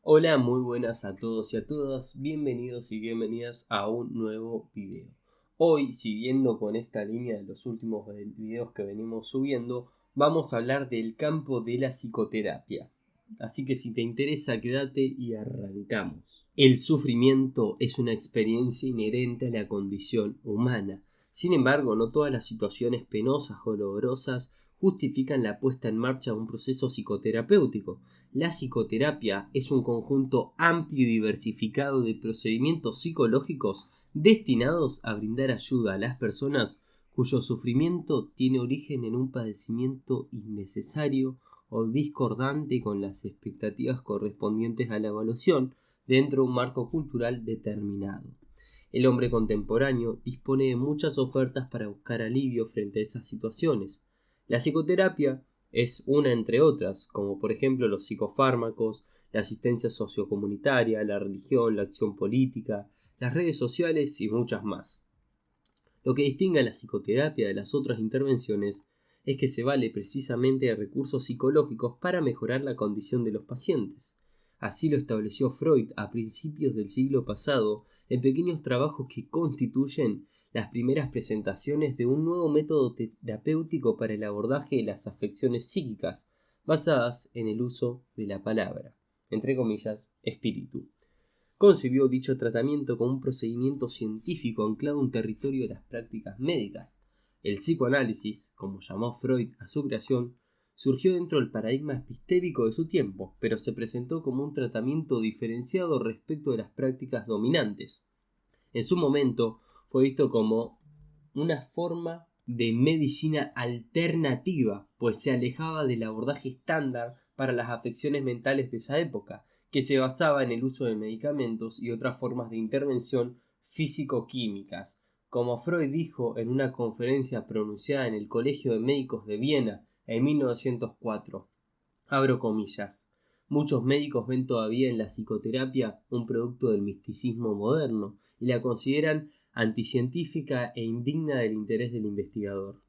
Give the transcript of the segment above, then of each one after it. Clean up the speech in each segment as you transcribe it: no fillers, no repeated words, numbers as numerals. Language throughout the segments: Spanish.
Hola, muy buenas a todos y a todas, bienvenidos y bienvenidas a un nuevo video. Hoy, siguiendo con esta línea de los últimos videos que venimos subiendo, vamos a hablar del campo de la psicoterapia. Así que si te interesa, quédate y arrancamos. El sufrimiento es una experiencia inherente a la condición humana. Sin embargo, no todas las situaciones penosas o dolorosas justifican la puesta en marcha de un proceso psicoterapéutico. La psicoterapia es un conjunto amplio y diversificado de procedimientos psicológicos destinados a brindar ayuda a las personas cuyo sufrimiento tiene origen en un padecimiento innecesario o discordante con las expectativas correspondientes a la evaluación dentro de un marco cultural determinado. El hombre contemporáneo dispone de muchas ofertas para buscar alivio frente a esas situaciones. La psicoterapia es una entre otras, como por ejemplo los psicofármacos, la asistencia sociocomunitaria, la religión, la acción política, las redes sociales y muchas más. Lo que distingue a la psicoterapia de las otras intervenciones es que se vale precisamente de recursos psicológicos para mejorar la condición de los pacientes. Así lo estableció Freud a principios del siglo pasado en pequeños trabajos que constituyen las primeras presentaciones de un nuevo método terapéutico para el abordaje de las afecciones psíquicas, basadas en el uso de la palabra, entre comillas, espíritu. Concibió dicho tratamiento como un procedimiento científico anclado en un territorio de las prácticas médicas. El psicoanálisis, como llamó Freud a su creación, surgió dentro del paradigma epistémico de su tiempo, pero se presentó como un tratamiento diferenciado respecto de las prácticas dominantes. En su momento fue visto como una forma de medicina alternativa, pues se alejaba del abordaje estándar para las afecciones mentales de esa época, que se basaba en el uso de medicamentos y otras formas de intervención físico-químicas. Como Freud dijo en una conferencia pronunciada en el Colegio de Médicos de Viena en 1904, abro comillas, muchos médicos ven todavía en la psicoterapia un producto del misticismo moderno y la consideran anticientífica e indigna del interés del investigador.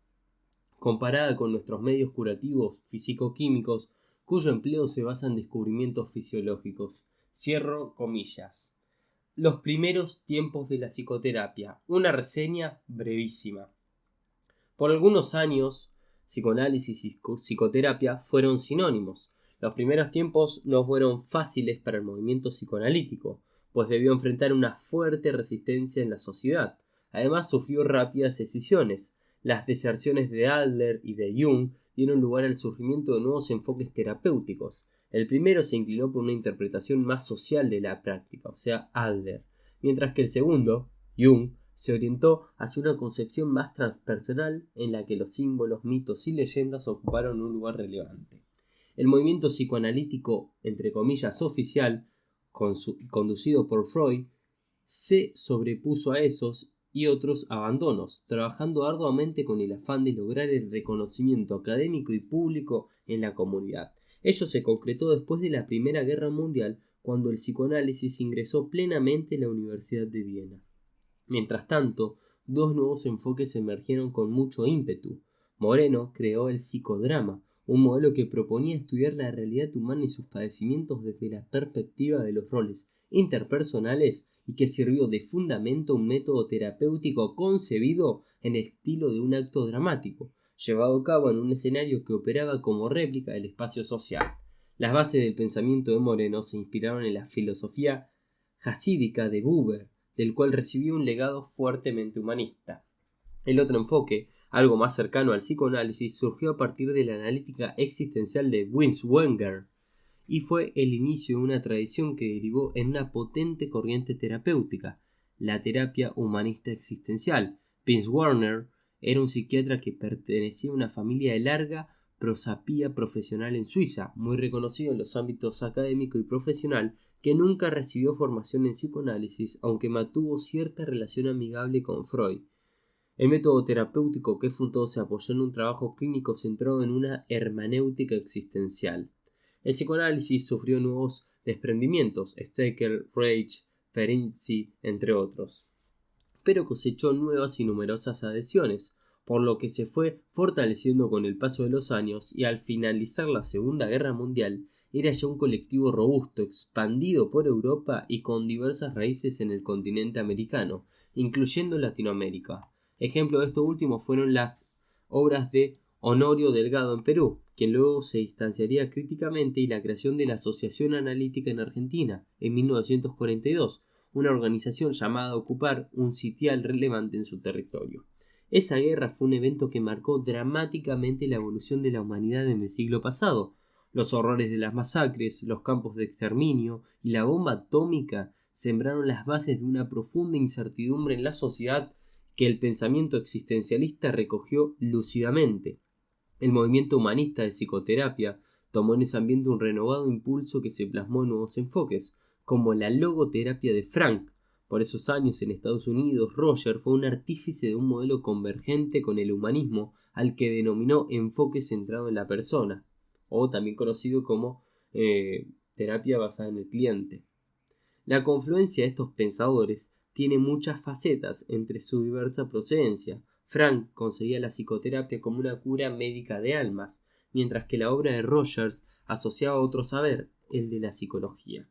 Comparada con nuestros medios curativos físico-químicos, cuyo empleo se basa en descubrimientos fisiológicos. Cierro comillas. Los primeros tiempos de la psicoterapia. Una reseña brevísima. Por algunos años, psicoanálisis y psicoterapia fueron sinónimos. Los primeros tiempos no fueron fáciles para el movimiento psicoanalítico, pues debió enfrentar una fuerte resistencia en la sociedad. Además, sufrió rápidas escisiones. Las deserciones de Adler y de Jung dieron lugar al surgimiento de nuevos enfoques terapéuticos. El primero se inclinó por una interpretación más social de la práctica, o sea, Adler, mientras que el segundo, Jung, se orientó hacia una concepción más transpersonal en la que los símbolos, mitos y leyendas ocuparon un lugar relevante. El movimiento psicoanalítico, entre comillas, oficial, conducido por Freud, se sobrepuso a esos y otros abandonos, trabajando arduamente con el afán de lograr el reconocimiento académico y público en la comunidad. Ello se concretó después de la Primera Guerra Mundial, cuando el psicoanálisis ingresó plenamente en la Universidad de Viena. Mientras tanto, dos nuevos enfoques emergieron con mucho ímpetu. Moreno creó el psicodrama, un modelo que proponía estudiar la realidad humana y sus padecimientos desde la perspectiva de los roles interpersonales y que sirvió de fundamento a un método terapéutico concebido en el estilo de un acto dramático, llevado a cabo en un escenario que operaba como réplica del espacio social. Las bases del pensamiento de Moreno se inspiraron en la filosofía jasídica de Buber, del cual recibió un legado fuertemente humanista. El otro enfoque, algo más cercano al psicoanálisis, surgió a partir de la analítica existencial de Binswanger y fue el inicio de una tradición que derivó en una potente corriente terapéutica, la terapia humanista existencial. Binswanger era un psiquiatra que pertenecía a una familia de larga prosapia profesional en Suiza, muy reconocido en los ámbitos académico y profesional, que nunca recibió formación en psicoanálisis, aunque mantuvo cierta relación amigable con Freud. El método terapéutico que fundó se apoyó en un trabajo clínico centrado en una hermenéutica existencial. El psicoanálisis sufrió nuevos desprendimientos, Steckel, Reich, Ferenczi, entre otros, pero cosechó nuevas y numerosas adhesiones, por lo que se fue fortaleciendo con el paso de los años y al finalizar la Segunda Guerra Mundial era ya un colectivo robusto, expandido por Europa y con diversas raíces en el continente americano, incluyendo Latinoamérica. Ejemplo de esto último fueron las obras de Honorio Delgado en Perú, quien luego se distanciaría críticamente, y la creación de la Asociación Analítica en Argentina en 1942, una organización llamada a ocupar un sitial relevante en su territorio. Esa guerra fue un evento que marcó dramáticamente la evolución de la humanidad en el siglo pasado. Los horrores de las masacres, los campos de exterminio y la bomba atómica sembraron las bases de una profunda incertidumbre en la sociedad que el pensamiento existencialista recogió lúcidamente. El movimiento humanista de psicoterapia tomó en ese ambiente un renovado impulso que se plasmó en nuevos enfoques, como la logoterapia de Frank. Por esos años en Estados Unidos, Roger fue un artífice de un modelo convergente con el humanismo, al que denominó enfoque centrado en la persona, o también conocido como terapia basada en el cliente. La confluencia de estos pensadores tiene muchas facetas entre su diversa procedencia. Frank concebía la psicoterapia como una cura médica de almas, mientras que la obra de Rogers asociaba otro saber, el de la psicología.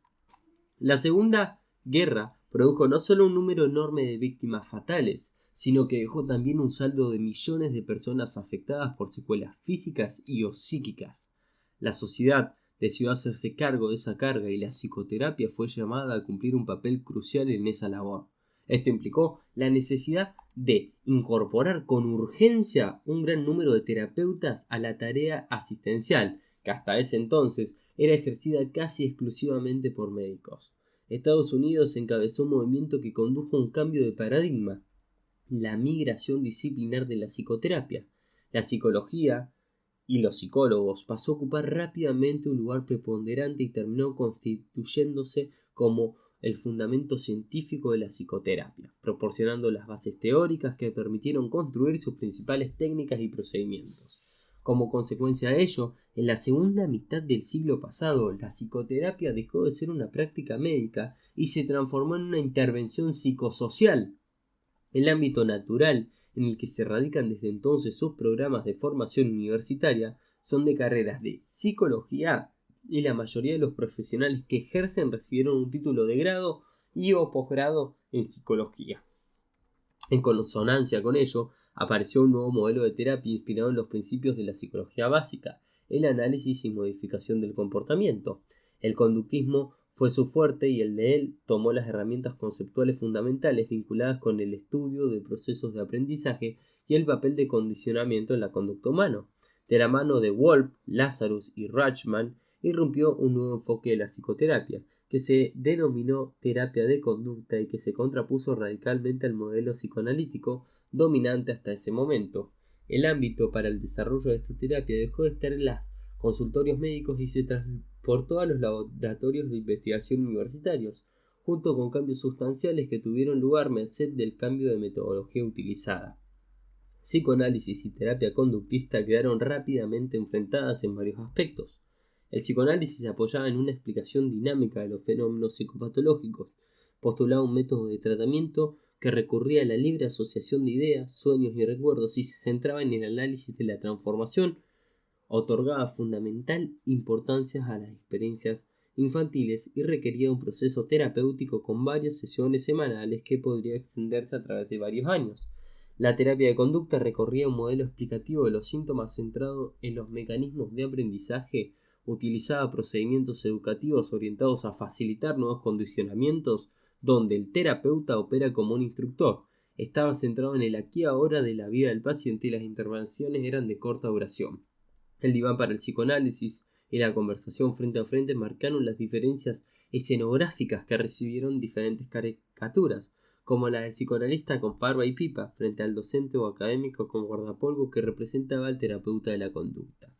La Segunda Guerra produjo no solo un número enorme de víctimas fatales, sino que dejó también un saldo de millones de personas afectadas por secuelas físicas y o psíquicas. La sociedad decidió hacerse cargo de esa carga y la psicoterapia fue llamada a cumplir un papel crucial en esa labor. Esto implicó la necesidad de incorporar con urgencia un gran número de terapeutas a la tarea asistencial, que hasta ese entonces era ejercida casi exclusivamente por médicos. Estados Unidos encabezó un movimiento que condujo a un cambio de paradigma, la migración disciplinar de la psicoterapia. La psicología y los psicólogos pasó a ocupar rápidamente un lugar preponderante y terminó constituyéndose como el fundamento científico de la psicoterapia, proporcionando las bases teóricas que permitieron construir sus principales técnicas y procedimientos. Como consecuencia de ello, en la segunda mitad del siglo pasado, la psicoterapia dejó de ser una práctica médica y se transformó en una intervención psicosocial. El ámbito natural en el que se radican desde entonces sus programas de formación universitaria son de carreras de psicología, y la mayoría de los profesionales que ejercen recibieron un título de grado y o posgrado en psicología. En consonancia con ello, apareció un nuevo modelo de terapia inspirado en los principios de la psicología básica, el análisis y modificación del comportamiento. El conductismo fue su fuerte y el de él tomó las herramientas conceptuales fundamentales vinculadas con el estudio de procesos de aprendizaje y el papel de condicionamiento en la conducta humana. De la mano de Wolff, Lazarus y Rachman, irrumpió un nuevo enfoque de la psicoterapia, que se denominó terapia de conducta y que se contrapuso radicalmente al modelo psicoanalítico dominante hasta ese momento. El ámbito para el desarrollo de esta terapia dejó de estar en los consultorios médicos y se transportó a los laboratorios de investigación universitarios, junto con cambios sustanciales que tuvieron lugar merced del cambio de metodología utilizada. Psicoanálisis y terapia conductista quedaron rápidamente enfrentadas en varios aspectos. El psicoanálisis se apoyaba en una explicación dinámica de los fenómenos psicopatológicos, postulaba un método de tratamiento que recurría a la libre asociación de ideas, sueños y recuerdos y se centraba en el análisis de la transformación, otorgaba fundamental importancia a las experiencias infantiles y requería un proceso terapéutico con varias sesiones semanales que podría extenderse a través de varios años. La terapia de conducta recorría un modelo explicativo de los síntomas centrado en los mecanismos de aprendizaje, utilizaba procedimientos educativos orientados a facilitar nuevos condicionamientos, donde el terapeuta opera como un instructor. Estaba centrado en el aquí y ahora de la vida del paciente y las intervenciones eran de corta duración. El diván para el psicoanálisis y la conversación frente a frente marcaron las diferencias escenográficas que recibieron diferentes caricaturas, como la del psicoanalista con barba y pipa frente al docente o académico con guardapolvo que representaba al terapeuta de la conducta.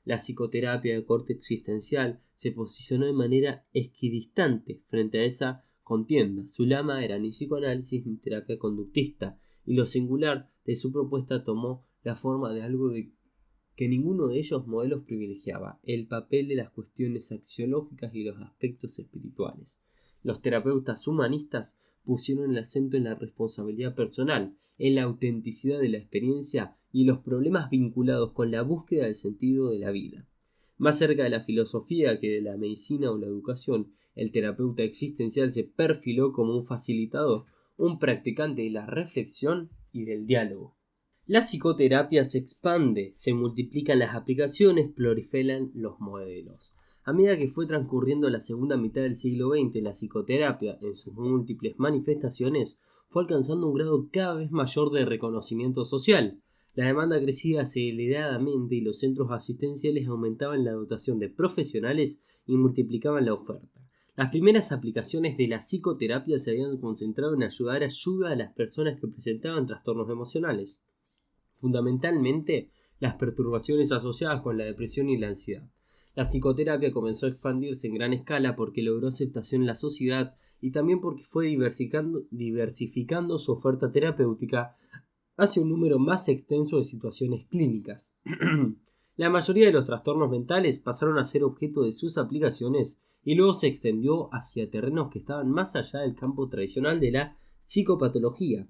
La psicoterapia de corte existencial se posicionó de manera equidistante frente a esa contienda. Su lema era ni psicoanálisis ni terapia conductista, y lo singular de su propuesta tomó la forma de algo que ninguno de ellos modelos privilegiaba: el papel de las cuestiones axiológicas y los aspectos espirituales. Los terapeutas humanistas pusieron el acento en la responsabilidad personal, en la autenticidad de la experiencia y los problemas vinculados con la búsqueda del sentido de la vida. Más cerca de la filosofía que de la medicina o la educación, el terapeuta existencial se perfiló como un facilitador, un practicante de la reflexión y del diálogo. La psicoterapia se expande, se multiplican las aplicaciones, proliferan los modelos. A medida que fue transcurriendo la segunda mitad del siglo XX, la psicoterapia, en sus múltiples manifestaciones, fue alcanzando un grado cada vez mayor de reconocimiento social. La demanda crecía aceleradamente y los centros asistenciales aumentaban la dotación de profesionales y multiplicaban la oferta. Las primeras aplicaciones de la psicoterapia se habían concentrado en ayudar a las personas que presentaban trastornos emocionales, fundamentalmente las perturbaciones asociadas con la depresión y la ansiedad. La psicoterapia comenzó a expandirse en gran escala porque logró aceptación en la sociedad y también porque fue diversificando su oferta terapéutica hacia un número más extenso de situaciones clínicas. La mayoría de los trastornos mentales pasaron a ser objeto de sus aplicaciones y luego se extendió hacia terrenos que estaban más allá del campo tradicional de la psicopatología.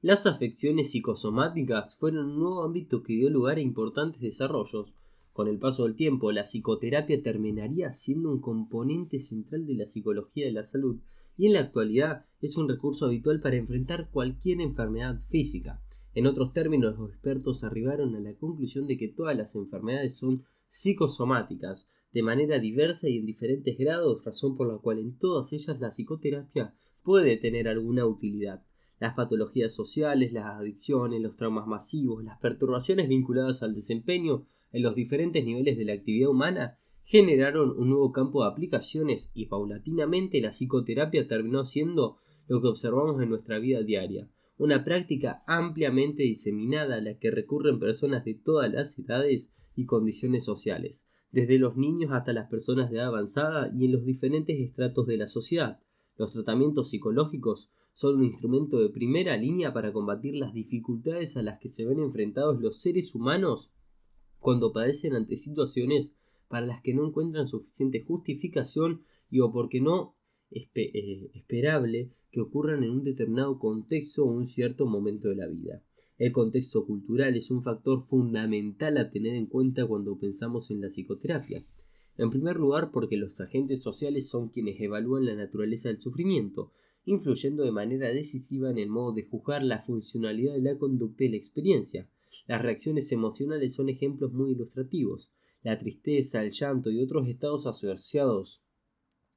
Las afecciones psicosomáticas fueron un nuevo ámbito que dio lugar a importantes desarrollos. Con el paso del tiempo, la psicoterapia terminaría siendo un componente central de la psicología de la salud y en la actualidad es un recurso habitual para enfrentar cualquier enfermedad física. En otros términos, los expertos arribaron a la conclusión de que todas las enfermedades son psicosomáticas, de manera diversa y en diferentes grados, razón por la cual en todas ellas la psicoterapia puede tener alguna utilidad. Las patologías sociales, las adicciones, los traumas masivos, las perturbaciones vinculadas al desempeño en los diferentes niveles de la actividad humana generaron un nuevo campo de aplicaciones y paulatinamente la psicoterapia terminó siendo lo que observamos en nuestra vida diaria, una práctica ampliamente diseminada a la que recurren personas de todas las edades y condiciones sociales, desde los niños hasta las personas de edad avanzada y en los diferentes estratos de la sociedad. Los tratamientos psicológicos son un instrumento de primera línea para combatir las dificultades a las que se ven enfrentados los seres humanos cuando padecen ante situaciones para las que no encuentran suficiente justificación y o porque no es esperable que ocurran en un determinado contexto o un cierto momento de la vida. El contexto cultural es un factor fundamental a tener en cuenta cuando pensamos en la psicoterapia. En primer lugar, porque los agentes sociales son quienes evalúan la naturaleza del sufrimiento, influyendo de manera decisiva en el modo de juzgar la funcionalidad de la conducta y la experiencia. Las reacciones emocionales son ejemplos muy ilustrativos. La tristeza, el llanto y otros estados asociados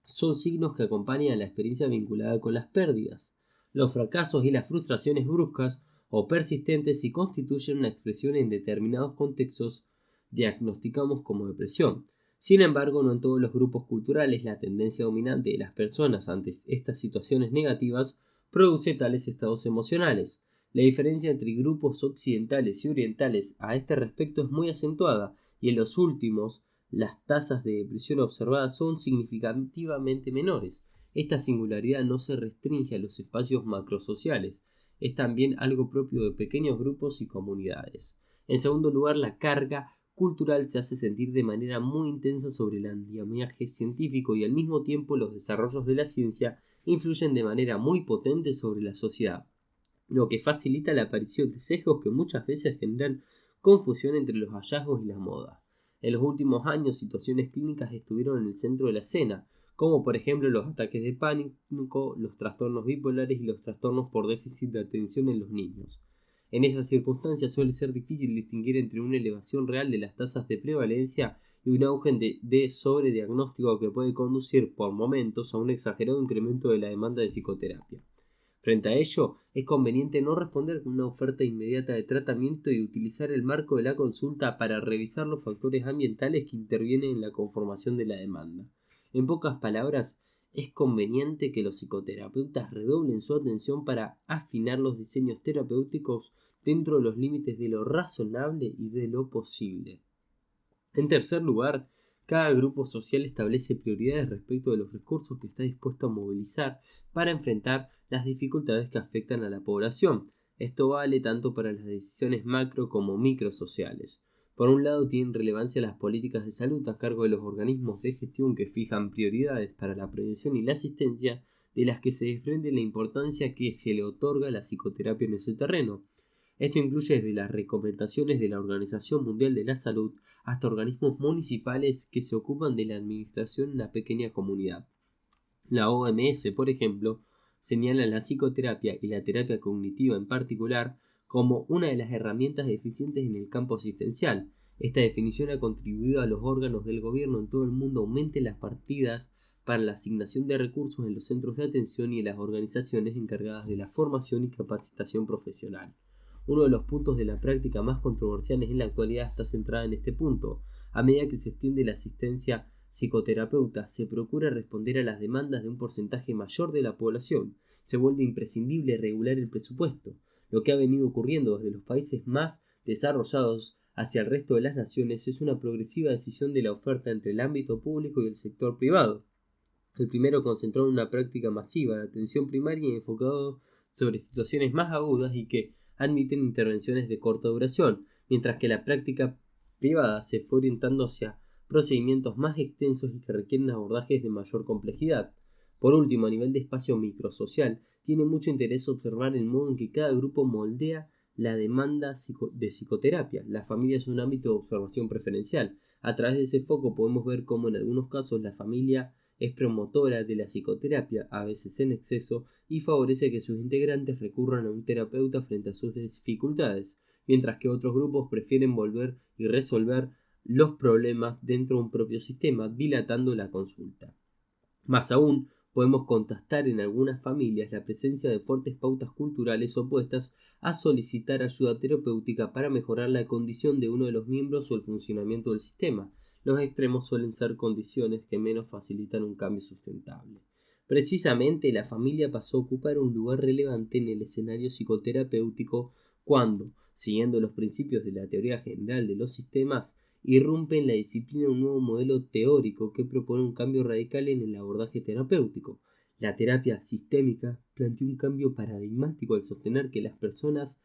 son signos que acompañan a la experiencia vinculada con las pérdidas. Los fracasos y las frustraciones bruscas o persistentes si constituyen una expresión en determinados contextos diagnosticamos como depresión. Sin embargo, no en todos los grupos culturales la tendencia dominante de las personas ante estas situaciones negativas produce tales estados emocionales. La diferencia entre grupos occidentales y orientales a este respecto es muy acentuada y en los últimos las tasas de depresión observadas son significativamente menores. Esta singularidad no se restringe a los espacios macrosociales, es también algo propio de pequeños grupos y comunidades. En segundo lugar, la carga cultural se hace sentir de manera muy intensa sobre el andamiaje científico y al mismo tiempo los desarrollos de la ciencia influyen de manera muy potente sobre la sociedad, lo que facilita la aparición de sesgos que muchas veces generan confusión entre los hallazgos y la moda. En los últimos años, situaciones clínicas estuvieron en el centro de la escena, como por ejemplo los ataques de pánico, los trastornos bipolares y los trastornos por déficit de atención en los niños. En esas circunstancias suele ser difícil distinguir entre una elevación real de las tasas de prevalencia y un auge de sobrediagnóstico que puede conducir por momentos a un exagerado incremento de la demanda de psicoterapia. Frente a ello, es conveniente no responder con una oferta inmediata de tratamiento y utilizar el marco de la consulta para revisar los factores ambientales que intervienen en la conformación de la demanda. En pocas palabras, es conveniente que los psicoterapeutas redoblen su atención para afinar los diseños terapéuticos dentro de los límites de lo razonable y de lo posible. En tercer lugar, cada grupo social establece prioridades respecto de los recursos que está dispuesto a movilizar para enfrentar las dificultades que afectan a la población. Esto vale tanto para las decisiones macro como microsociales. Por un lado, tienen relevancia las políticas de salud a cargo de los organismos de gestión que fijan prioridades para la prevención y la asistencia, de las que se desprende la importancia que se le otorga a la psicoterapia en ese terreno. Esto incluye desde las recomendaciones de la Organización Mundial de la Salud hasta organismos municipales que se ocupan de la administración en una pequeña comunidad. La OMS, por ejemplo, señala la psicoterapia y la terapia cognitiva en particular como una de las herramientas eficientes en el campo asistencial. Esta definición ha contribuido a los órganos del gobierno en todo el mundo aumenten las partidas para la asignación de recursos en los centros de atención y en las organizaciones encargadas de la formación y capacitación profesional. Uno de los puntos de la práctica más controversiales en la actualidad está centrada en este punto. A medida que se extiende la asistencia psicoterapeuta, se procura responder a las demandas de un porcentaje mayor de la población. Se vuelve imprescindible regular el presupuesto. Lo que ha venido ocurriendo desde los países más desarrollados hacia el resto de las naciones es una progresiva decisión de la oferta entre el ámbito público y el sector privado. El primero concentrado en una práctica masiva de atención primaria y enfocado sobre situaciones más agudas y que admiten intervenciones de corta duración, mientras que la práctica privada se fue orientando hacia procedimientos más extensos y que requieren abordajes de mayor complejidad. Por último, a nivel de espacio microsocial, tiene mucho interés observar el modo en que cada grupo moldea la demanda de psicoterapia. La familia es un ámbito de observación preferencial. A través de ese foco podemos ver cómo en algunos casos la familia es promotora de la psicoterapia, a veces en exceso, y favorece que sus integrantes recurran a un terapeuta frente a sus dificultades, mientras que otros grupos prefieren volver y resolver los problemas dentro de un propio sistema, dilatando la consulta. Más aún, podemos contrastar en algunas familias la presencia de fuertes pautas culturales opuestas a solicitar ayuda terapéutica para mejorar la condición de uno de los miembros o el funcionamiento del sistema. Los extremos suelen ser condiciones que menos facilitan un cambio sustentable. Precisamente la familia pasó a ocupar un lugar relevante en el escenario psicoterapéutico cuando, siguiendo los principios de la teoría general de los sistemas, irrumpe en la disciplina un nuevo modelo teórico que propone un cambio radical en el abordaje terapéutico. La terapia sistémica planteó un cambio paradigmático al sostener que las personas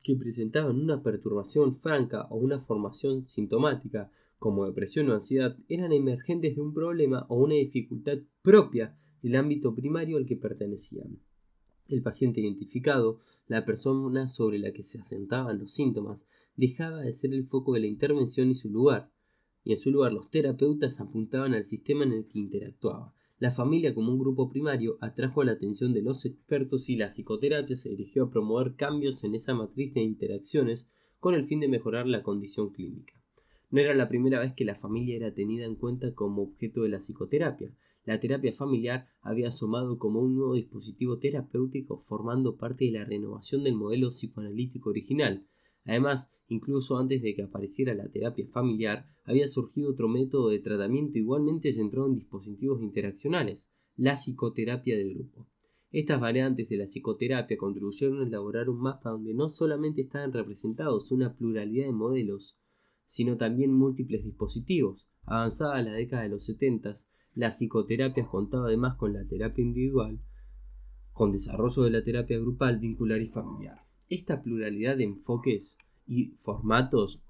que presentaban una perturbación franca o una formación sintomática como depresión o ansiedad eran emergentes de un problema o una dificultad propia del ámbito primario al que pertenecían. El paciente identificado, la persona sobre la que se asentaban los síntomas, dejaba de ser el foco de la intervención y en su lugar los terapeutas apuntaban al sistema en el que interactuaba. La familia como un grupo primario atrajo la atención de los expertos y la psicoterapia se dirigió a promover cambios en esa matriz de interacciones con el fin de mejorar la condición clínica. No era la primera vez que la familia era tenida en cuenta como objeto de la psicoterapia. La terapia familiar había asomado como un nuevo dispositivo terapéutico formando parte de la renovación del modelo psicoanalítico original. Además, incluso antes de que apareciera la terapia familiar, había surgido otro método de tratamiento igualmente centrado en dispositivos interaccionales, la psicoterapia de grupo. Estas variantes de la psicoterapia contribuyeron a elaborar un mapa donde no solamente estaban representados una pluralidad de modelos, sino también múltiples dispositivos. Avanzada la década de los 70, la psicoterapia contaba además con la terapia individual, con desarrollo de la terapia grupal, vincular y familiar. Esta pluralidad de enfoques y formatos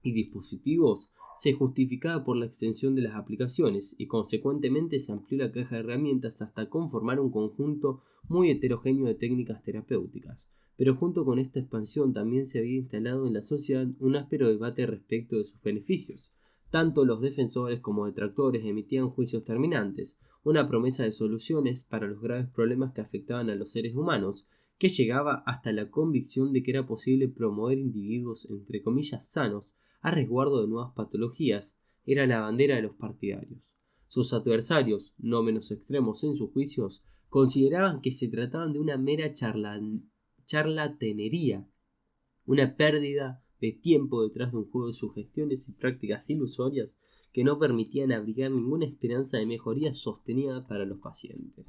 y dispositivos se justificaba por la extensión de las aplicaciones y consecuentemente se amplió la caja de herramientas hasta conformar un conjunto muy heterogéneo de técnicas terapéuticas. Pero junto con esta expansión también se había instalado en la sociedad un áspero debate respecto de sus beneficios. Tanto los defensores como detractores emitían juicios terminantes, una promesa de soluciones para los graves problemas que afectaban a los seres humanos, que llegaba hasta la convicción de que era posible promover individuos entre comillas sanos a resguardo de nuevas patologías, era la bandera de los partidarios. Sus adversarios, no menos extremos en sus juicios, consideraban que se trataban de una mera charlatanería, una pérdida de tiempo detrás de un juego de sugestiones y prácticas ilusorias que no permitían abrigar ninguna esperanza de mejoría sostenida para los pacientes.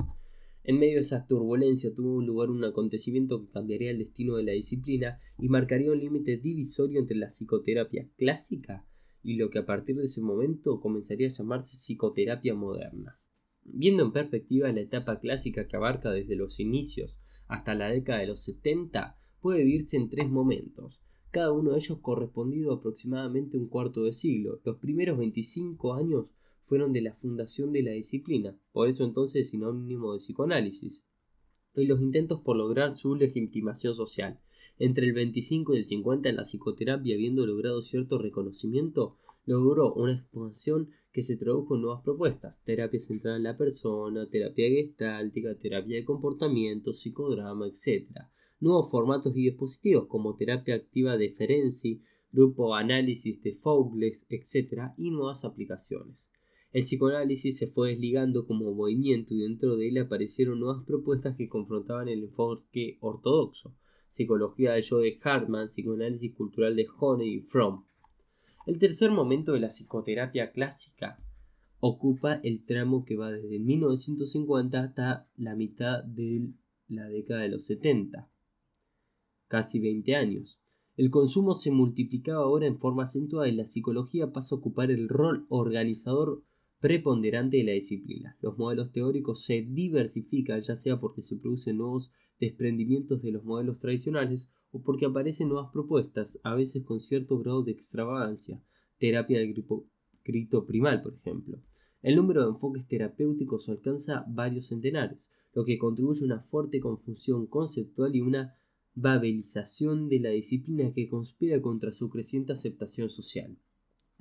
En medio de esa turbulencia tuvo lugar un acontecimiento que cambiaría el destino de la disciplina y marcaría un límite divisorio entre la psicoterapia clásica y lo que a partir de ese momento comenzaría a llamarse psicoterapia moderna. Viendo en perspectiva la etapa clásica que abarca desde los inicios hasta la década de los 70, puede dividirse en tres momentos, cada uno de ellos correspondido a aproximadamente un cuarto de siglo. Los primeros 25 años fueron de la fundación de la disciplina, por eso entonces es sinónimo de psicoanálisis, y los intentos por lograr su legitimación social. Entre el 25 y el 50 la psicoterapia, habiendo logrado cierto reconocimiento, logró una expansión que se tradujo en nuevas propuestas: terapia centrada en la persona, terapia gestáltica, terapia de comportamiento, psicodrama, etc. Nuevos formatos y dispositivos como terapia activa de Ferenczi, grupo análisis de Foucault, etc. y nuevas aplicaciones. El psicoanálisis se fue desligando como movimiento y dentro de él aparecieron nuevas propuestas que confrontaban el enfoque ortodoxo: psicología del yo de Hartman, psicoanálisis cultural de Honey y Fromm. El tercer momento de la psicoterapia clásica ocupa el tramo que va desde 1950 hasta la mitad de la década de los 70, casi 20 años. El consumo se multiplicaba ahora en forma acentuada y la psicología pasa a ocupar el rol organizador preponderante de la disciplina. Los modelos teóricos se diversifican, ya sea porque se producen nuevos desprendimientos de los modelos tradicionales o porque aparecen nuevas propuestas, a veces con cierto grado de extravagancia. Terapia del grito primal, por ejemplo. El número de enfoques terapéuticos alcanza varios centenares, lo que contribuye a una fuerte confusión conceptual y una babelización de la disciplina que conspira contra su creciente aceptación social.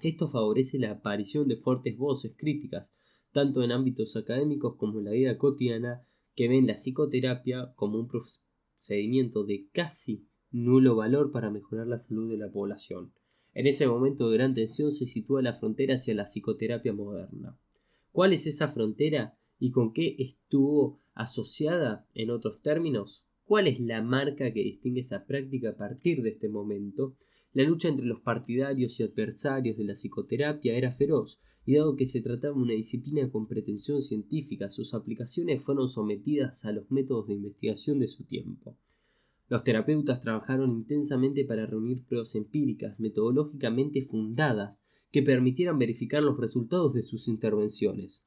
Esto favorece la aparición de fuertes voces críticas, tanto en ámbitos académicos como en la vida cotidiana, que ven la psicoterapia como un procedimiento de casi nulo valor para mejorar la salud de la población. En ese momento de gran tensión se sitúa la frontera hacia la psicoterapia moderna. ¿Cuál es esa frontera y con qué estuvo asociada en otros términos? ¿Cuál es la marca que distingue esa práctica a partir de este momento? La lucha entre los partidarios y adversarios de la psicoterapia era feroz, y dado que se trataba de una disciplina con pretensión científica, sus aplicaciones fueron sometidas a los métodos de investigación de su tiempo. Los terapeutas trabajaron intensamente para reunir pruebas empíricas, metodológicamente fundadas, que permitieran verificar los resultados de sus intervenciones.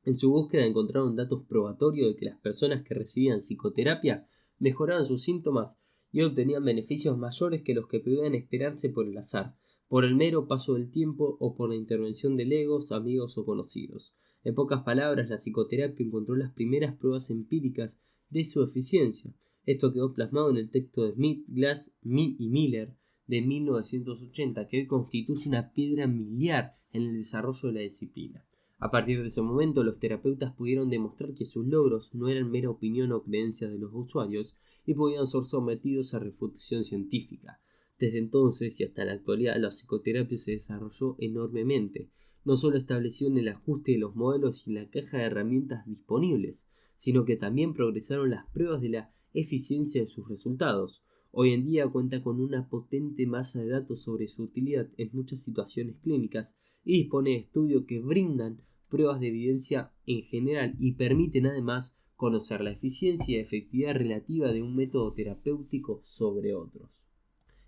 En su búsqueda encontraron datos probatorios de que las personas que recibían psicoterapia mejoraban sus síntomas y obtenían beneficios mayores que los que podían esperarse por el azar, por el mero paso del tiempo o por la intervención de legos, amigos o conocidos. En pocas palabras, la psicoterapia encontró las primeras pruebas empíricas de su eficiencia. Esto quedó plasmado en el texto de Smith, Glass y Miller de 1980, que hoy constituye una piedra miliar en el desarrollo de la disciplina. A partir de ese momento, los terapeutas pudieron demostrar que sus logros no eran mera opinión o creencia de los usuarios y podían ser sometidos a refutación científica. Desde entonces y hasta la actualidad, la psicoterapia se desarrolló enormemente. No solo estableció en el ajuste de los modelos y en la caja de herramientas disponibles, sino que también progresaron las pruebas de la eficiencia de sus resultados. Hoy en día cuenta con una potente masa de datos sobre su utilidad en muchas situaciones clínicas y dispone de estudios que brindan pruebas de evidencia en general y permiten además conocer la eficiencia y efectividad relativa de un método terapéutico sobre otros.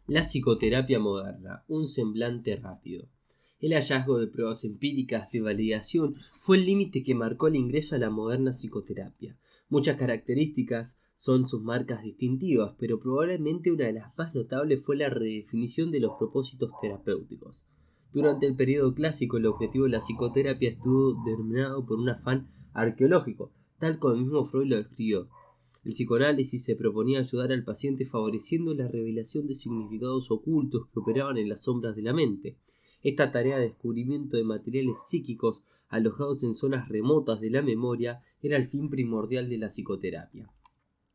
La psicoterapia moderna, un semblante rápido. El hallazgo de pruebas empíricas de validación fue el límite que marcó el ingreso a la moderna psicoterapia. Muchas características son sus marcas distintivas, pero probablemente una de las más notables fue la redefinición de los propósitos terapéuticos. Durante el periodo clásico, el objetivo de la psicoterapia estuvo determinado por un afán arqueológico, tal como el mismo Freud lo describió. El psicoanálisis se proponía ayudar al paciente favoreciendo la revelación de significados ocultos que operaban en las sombras de la mente. Esta tarea de descubrimiento de materiales psíquicos alojados en zonas remotas de la memoria era el fin primordial de la psicoterapia.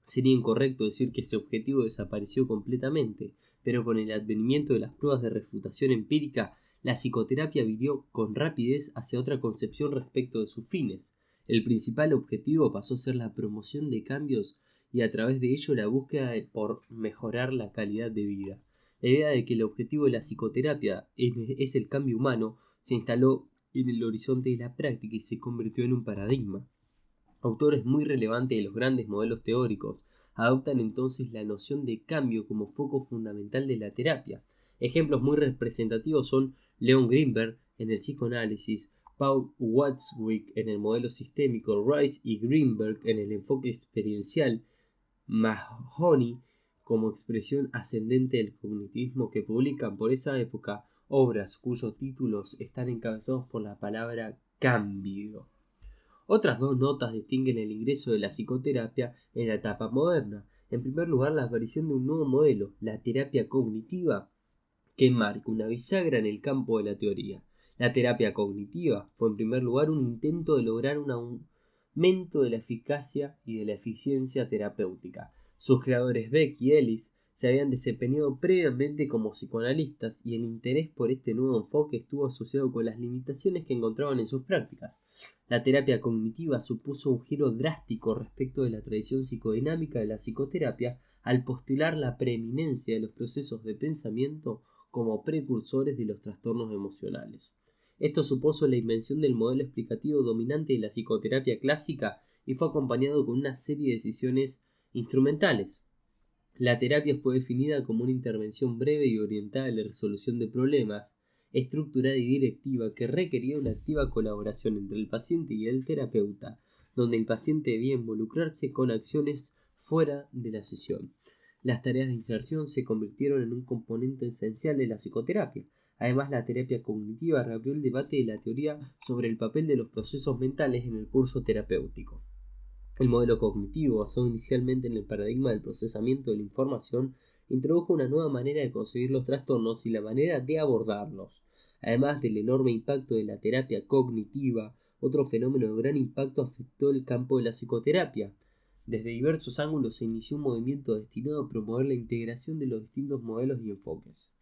Sería incorrecto decir que este objetivo desapareció completamente, pero con el advenimiento de las pruebas de refutación empírica, la psicoterapia viró con rapidez hacia otra concepción respecto de sus fines. El principal objetivo pasó a ser la promoción de cambios y a través de ello la búsqueda por mejorar la calidad de vida. La idea de que el objetivo de la psicoterapia es el cambio humano se instaló en el horizonte de la práctica y se convirtió en un paradigma. Autores muy relevantes de los grandes modelos teóricos adoptan entonces la noción de cambio como foco fundamental de la terapia. Ejemplos muy representativos son Leon Greenberg en el psicoanálisis, Paul Watzlawick en el modelo sistémico, Rice y Greenberg en el enfoque experiencial, Mahoney como expresión ascendente del cognitivismo, que publican por esa época obras cuyos títulos están encabezados por la palabra cambio. Otras dos notas distinguen el ingreso de la psicoterapia en la etapa moderna. En primer lugar, la aparición de un nuevo modelo, la terapia cognitiva, que marca una bisagra en el campo de la teoría. La terapia cognitiva fue en primer lugar un intento de lograr un aumento de la eficacia y de la eficiencia terapéutica. Sus creadores Beck y Ellis se habían desempeñado previamente como psicoanalistas y el interés por este nuevo enfoque estuvo asociado con las limitaciones que encontraban en sus prácticas. La terapia cognitiva supuso un giro drástico respecto de la tradición psicodinámica de la psicoterapia al postular la preeminencia de los procesos de pensamiento como precursores de los trastornos emocionales. Esto supuso la invención del modelo explicativo dominante de la psicoterapia clásica y fue acompañado con una serie de decisiones instrumentales. La terapia fue definida como una intervención breve y orientada a la resolución de problemas, estructurada y directiva que requería una activa colaboración entre el paciente y el terapeuta, donde el paciente debía involucrarse con acciones fuera de la sesión. Las tareas de inserción se convirtieron en un componente esencial de la psicoterapia. Además, la terapia cognitiva reabrió el debate de la teoría sobre el papel de los procesos mentales en el curso terapéutico. El modelo cognitivo, basado inicialmente en el paradigma del procesamiento de la información, introdujo una nueva manera de concebir los trastornos y la manera de abordarlos. Además del enorme impacto de la terapia cognitiva, otro fenómeno de gran impacto afectó el campo de la psicoterapia. Desde diversos ángulos se inició un movimiento destinado a promover la integración de los distintos modelos y enfoques.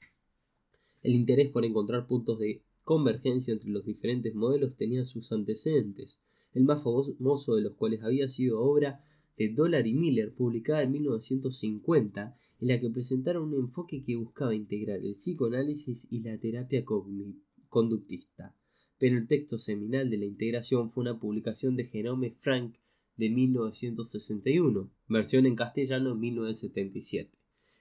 El interés por encontrar puntos de convergencia entre los diferentes modelos tenía sus antecedentes, el más famoso de los cuales había sido obra de Dollar y Miller, publicada en 1950, en la que presentaron un enfoque que buscaba integrar el psicoanálisis y la terapia conductista. Pero el texto seminal de la integración fue una publicación de Jerome Frank de 1961, versión en castellano en 1977.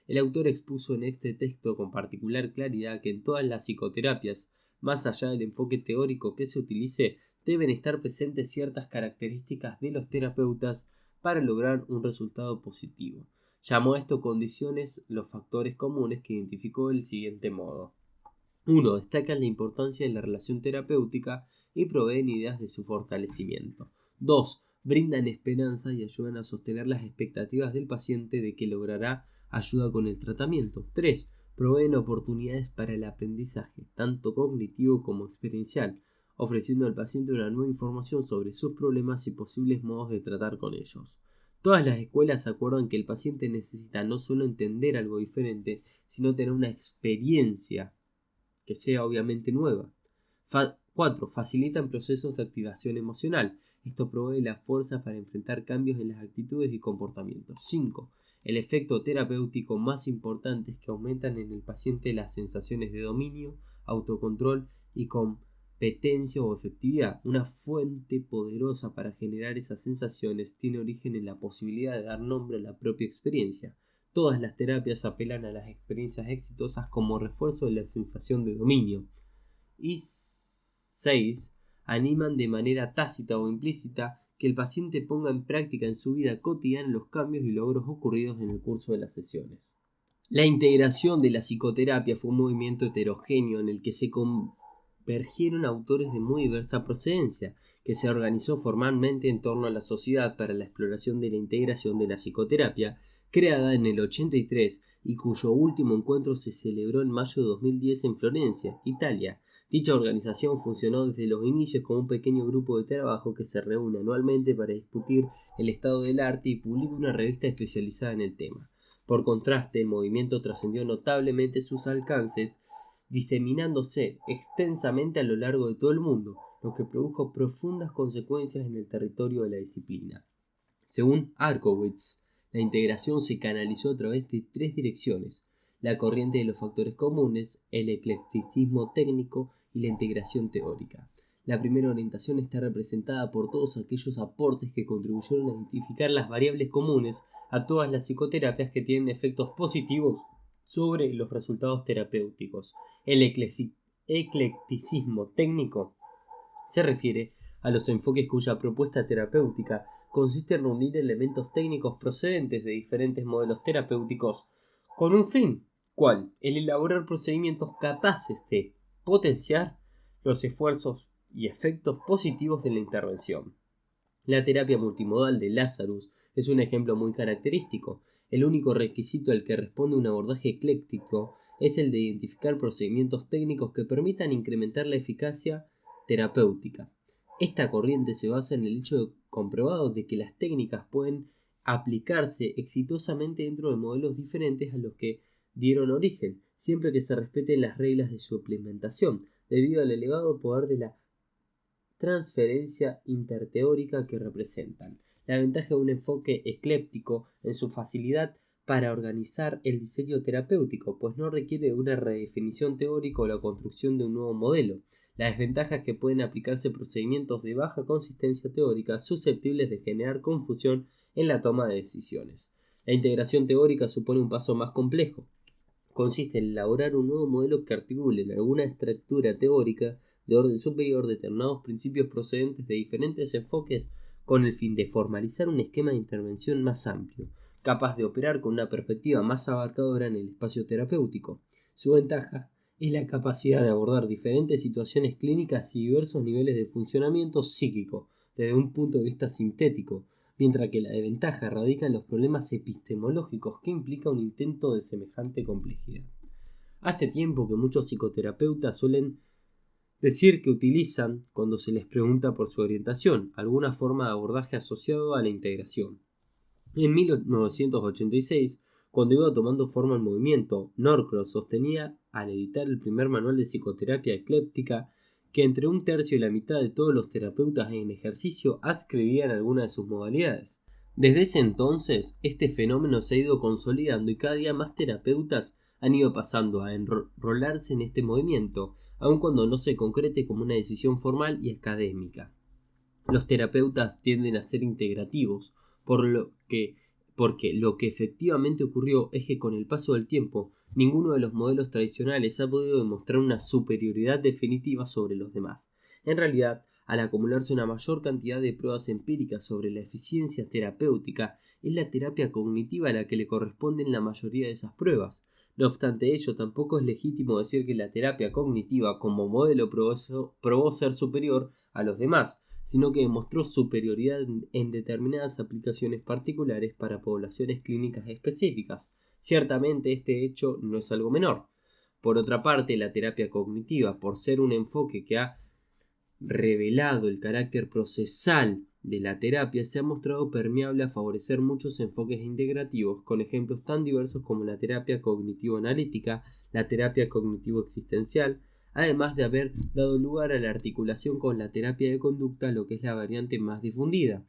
El autor expuso en este texto con particular claridad que en todas las psicoterapias, más allá del enfoque teórico que se utilice, deben estar presentes ciertas características de los terapeutas para lograr un resultado positivo. Llamó a esto condiciones los factores comunes que identificó del siguiente modo. 1. Destacan la importancia de la relación terapéutica y proveen ideas de su fortalecimiento. 2. Brindan esperanza y ayudan a sostener las expectativas del paciente de que logrará ayuda con el tratamiento. 3. Proveen oportunidades para el aprendizaje, tanto cognitivo como experiencial, ofreciendo al paciente una nueva información sobre sus problemas y posibles modos de tratar con ellos. Todas las escuelas acuerdan que el paciente necesita no solo entender algo diferente, sino tener una experiencia que sea obviamente nueva. 4. Facilitan procesos de activación emocional. Esto provee la fuerza para enfrentar cambios en las actitudes y comportamientos. 5. El efecto terapéutico más importante es que aumentan en el paciente las sensaciones de dominio, autocontrol y competencia o efectividad. Una fuente poderosa para generar esas sensaciones tiene origen en la posibilidad de dar nombre a la propia experiencia. Todas las terapias apelan a las experiencias exitosas como refuerzo de la sensación de dominio. Y 6. Animan de manera tácita o implícita que el paciente ponga en práctica en su vida cotidiana los cambios y logros ocurridos en el curso de las sesiones. La integración de la psicoterapia fue un movimiento heterogéneo en el que se convergieron autores de muy diversa procedencia, que se organizó formalmente en torno a la Sociedad para la Exploración de la Integración de la Psicoterapia, creada en el 83 y cuyo último encuentro se celebró en mayo de 2010 en Florencia, Italia. Dicha organización funcionó desde los inicios como un pequeño grupo de trabajo que se reúne anualmente para discutir el estado del arte y publica una revista especializada en el tema. Por contraste, el movimiento trascendió notablemente sus alcances, diseminándose extensamente a lo largo de todo el mundo, lo que produjo profundas consecuencias en el territorio de la disciplina. Según Arkowitz, la integración se canalizó a través de 3 direcciones: la corriente de los factores comunes, el eclecticismo técnico y la integración teórica. La primera orientación está representada por todos aquellos aportes que contribuyeron a identificar las variables comunes a todas las psicoterapias que tienen efectos positivos sobre los resultados terapéuticos. El eclecticismo técnico se refiere a los enfoques cuya propuesta terapéutica consiste en reunir elementos técnicos procedentes de diferentes modelos terapéuticos con un fin, ¿cuál? El elaborar procedimientos capaces de potenciar los esfuerzos y efectos positivos de la intervención. La terapia multimodal de Lazarus es un ejemplo muy característico. El único requisito al que responde un abordaje ecléctico es el de identificar procedimientos técnicos que permitan incrementar la eficacia terapéutica. Esta corriente se basa en el hecho comprobado de que las técnicas pueden aplicarse exitosamente dentro de modelos diferentes a los que dieron origen, siempre que se respeten las reglas de su implementación, debido al elevado poder de la transferencia interteórica que representan. La ventaja de un enfoque ecléptico en su facilidad para organizar el diseño terapéutico, pues no requiere de una redefinición teórica o la construcción de un nuevo modelo. La desventaja es que pueden aplicarse procedimientos de baja consistencia teórica susceptibles de generar confusión en la toma de decisiones. La integración teórica supone un paso más complejo. Consiste en elaborar un nuevo modelo que articule en alguna estructura teórica de orden superior determinados principios procedentes de diferentes enfoques con el fin de formalizar un esquema de intervención más amplio, capaz de operar con una perspectiva más abarcadora en el espacio terapéutico. Su ventaja es la capacidad de abordar diferentes situaciones clínicas y diversos niveles de funcionamiento psíquico desde un punto de vista sintético, mientras que la desventaja radica en los problemas epistemológicos que implica un intento de semejante complejidad. Hace tiempo que muchos psicoterapeutas suelen decir que utilizan, cuando se les pregunta por su orientación, alguna forma de abordaje asociado a la integración. En 1986, cuando iba tomando forma el movimiento, Norcross sostenía, al editar el primer manual de psicoterapia ecléptica, que entre un tercio y la mitad de todos los terapeutas en ejercicio adscribían alguna de sus modalidades. Desde ese entonces, este fenómeno se ha ido consolidando y cada día más terapeutas han ido pasando a enrolarse en este movimiento, aun cuando no se concrete como una decisión formal y académica. Los terapeutas tienden a ser integrativos, porque lo que efectivamente ocurrió es que con el paso del tiempo, ninguno de los modelos tradicionales ha podido demostrar una superioridad definitiva sobre los demás. En realidad, al acumularse una mayor cantidad de pruebas empíricas sobre la eficiencia terapéutica, es la terapia cognitiva a la que le corresponden la mayoría de esas pruebas. No obstante ello, tampoco es legítimo decir que la terapia cognitiva como modelo probó ser superior a los demás, sino que demostró superioridad en determinadas aplicaciones particulares para poblaciones clínicas específicas. Ciertamente este hecho no es algo menor. Por otra parte, la terapia cognitiva, por ser un enfoque que ha revelado el carácter procesal de la terapia, se ha mostrado permeable a favorecer muchos enfoques integrativos, con ejemplos tan diversos como la terapia cognitivo-analítica, la terapia cognitivo-existencial, además de haber dado lugar a la articulación con la terapia de conducta, lo que es la variante más difundida,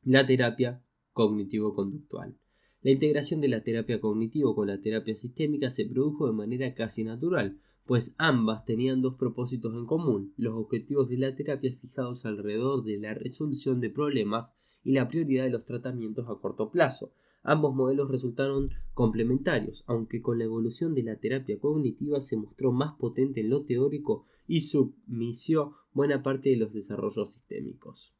la terapia cognitivo-conductual. La integración de la terapia cognitivo con la terapia sistémica se produjo de manera casi natural, pues ambas tenían dos propósitos en común: los objetivos de la terapia fijados alrededor de la resolución de problemas y la prioridad de los tratamientos a corto plazo. Ambos modelos resultaron complementarios, aunque con la evolución de la terapia cognitiva se mostró más potente en lo teórico y subminó buena parte de los desarrollos sistémicos.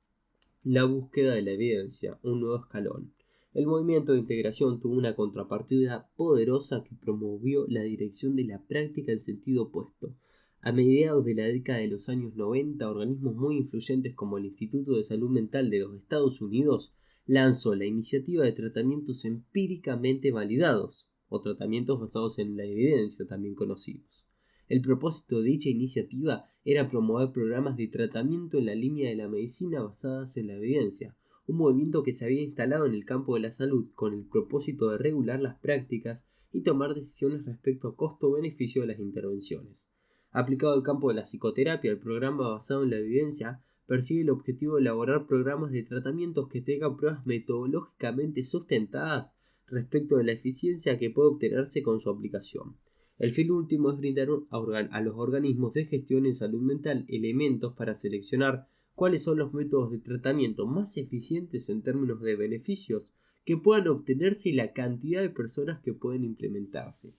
La búsqueda de la evidencia, un nuevo escalón. El movimiento de integración tuvo una contrapartida poderosa que promovió la dirección de la práctica en sentido opuesto. A mediados de la década de los años 90, organismos muy influyentes como el Instituto de Salud Mental de los Estados Unidos lanzó la iniciativa de tratamientos empíricamente validados, o tratamientos basados en la evidencia, también conocidos. El propósito de dicha iniciativa era promover programas de tratamiento en la línea de la medicina basadas en la evidencia, un movimiento que se había instalado en el campo de la salud con el propósito de regular las prácticas y tomar decisiones respecto a costo-beneficio de las intervenciones. Aplicado al campo de la psicoterapia, el programa basado en la evidencia persigue el objetivo de elaborar programas de tratamientos que tengan pruebas metodológicamente sustentadas respecto de la eficiencia que puede obtenerse con su aplicación. El fin último es brindar a los organismos de gestión en salud mental elementos para seleccionar cuáles son los métodos de tratamiento más eficientes en términos de beneficios que puedan obtenerse y la cantidad de personas que pueden implementarse.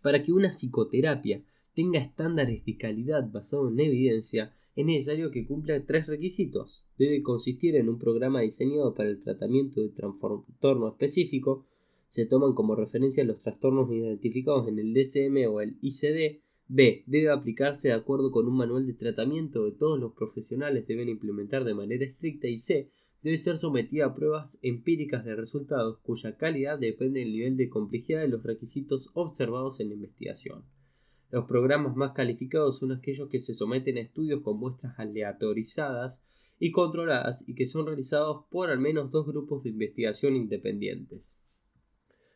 Para que una psicoterapia tenga estándares de calidad basados en evidencia, es necesario que cumpla 3 requisitos. Debe consistir en un programa diseñado para el tratamiento de trastorno específico. Se toman como referencia los trastornos identificados en el DSM o el ICD. B. Debe aplicarse de acuerdo con un manual de tratamiento que todos los profesionales deben implementar de manera estricta. Y C. debe ser sometida a pruebas empíricas de resultados cuya calidad depende del nivel de complejidad de los requisitos observados en la investigación. Los programas más calificados son aquellos que se someten a estudios con muestras aleatorizadas y controladas y que son realizados por al menos 2 grupos de investigación independientes.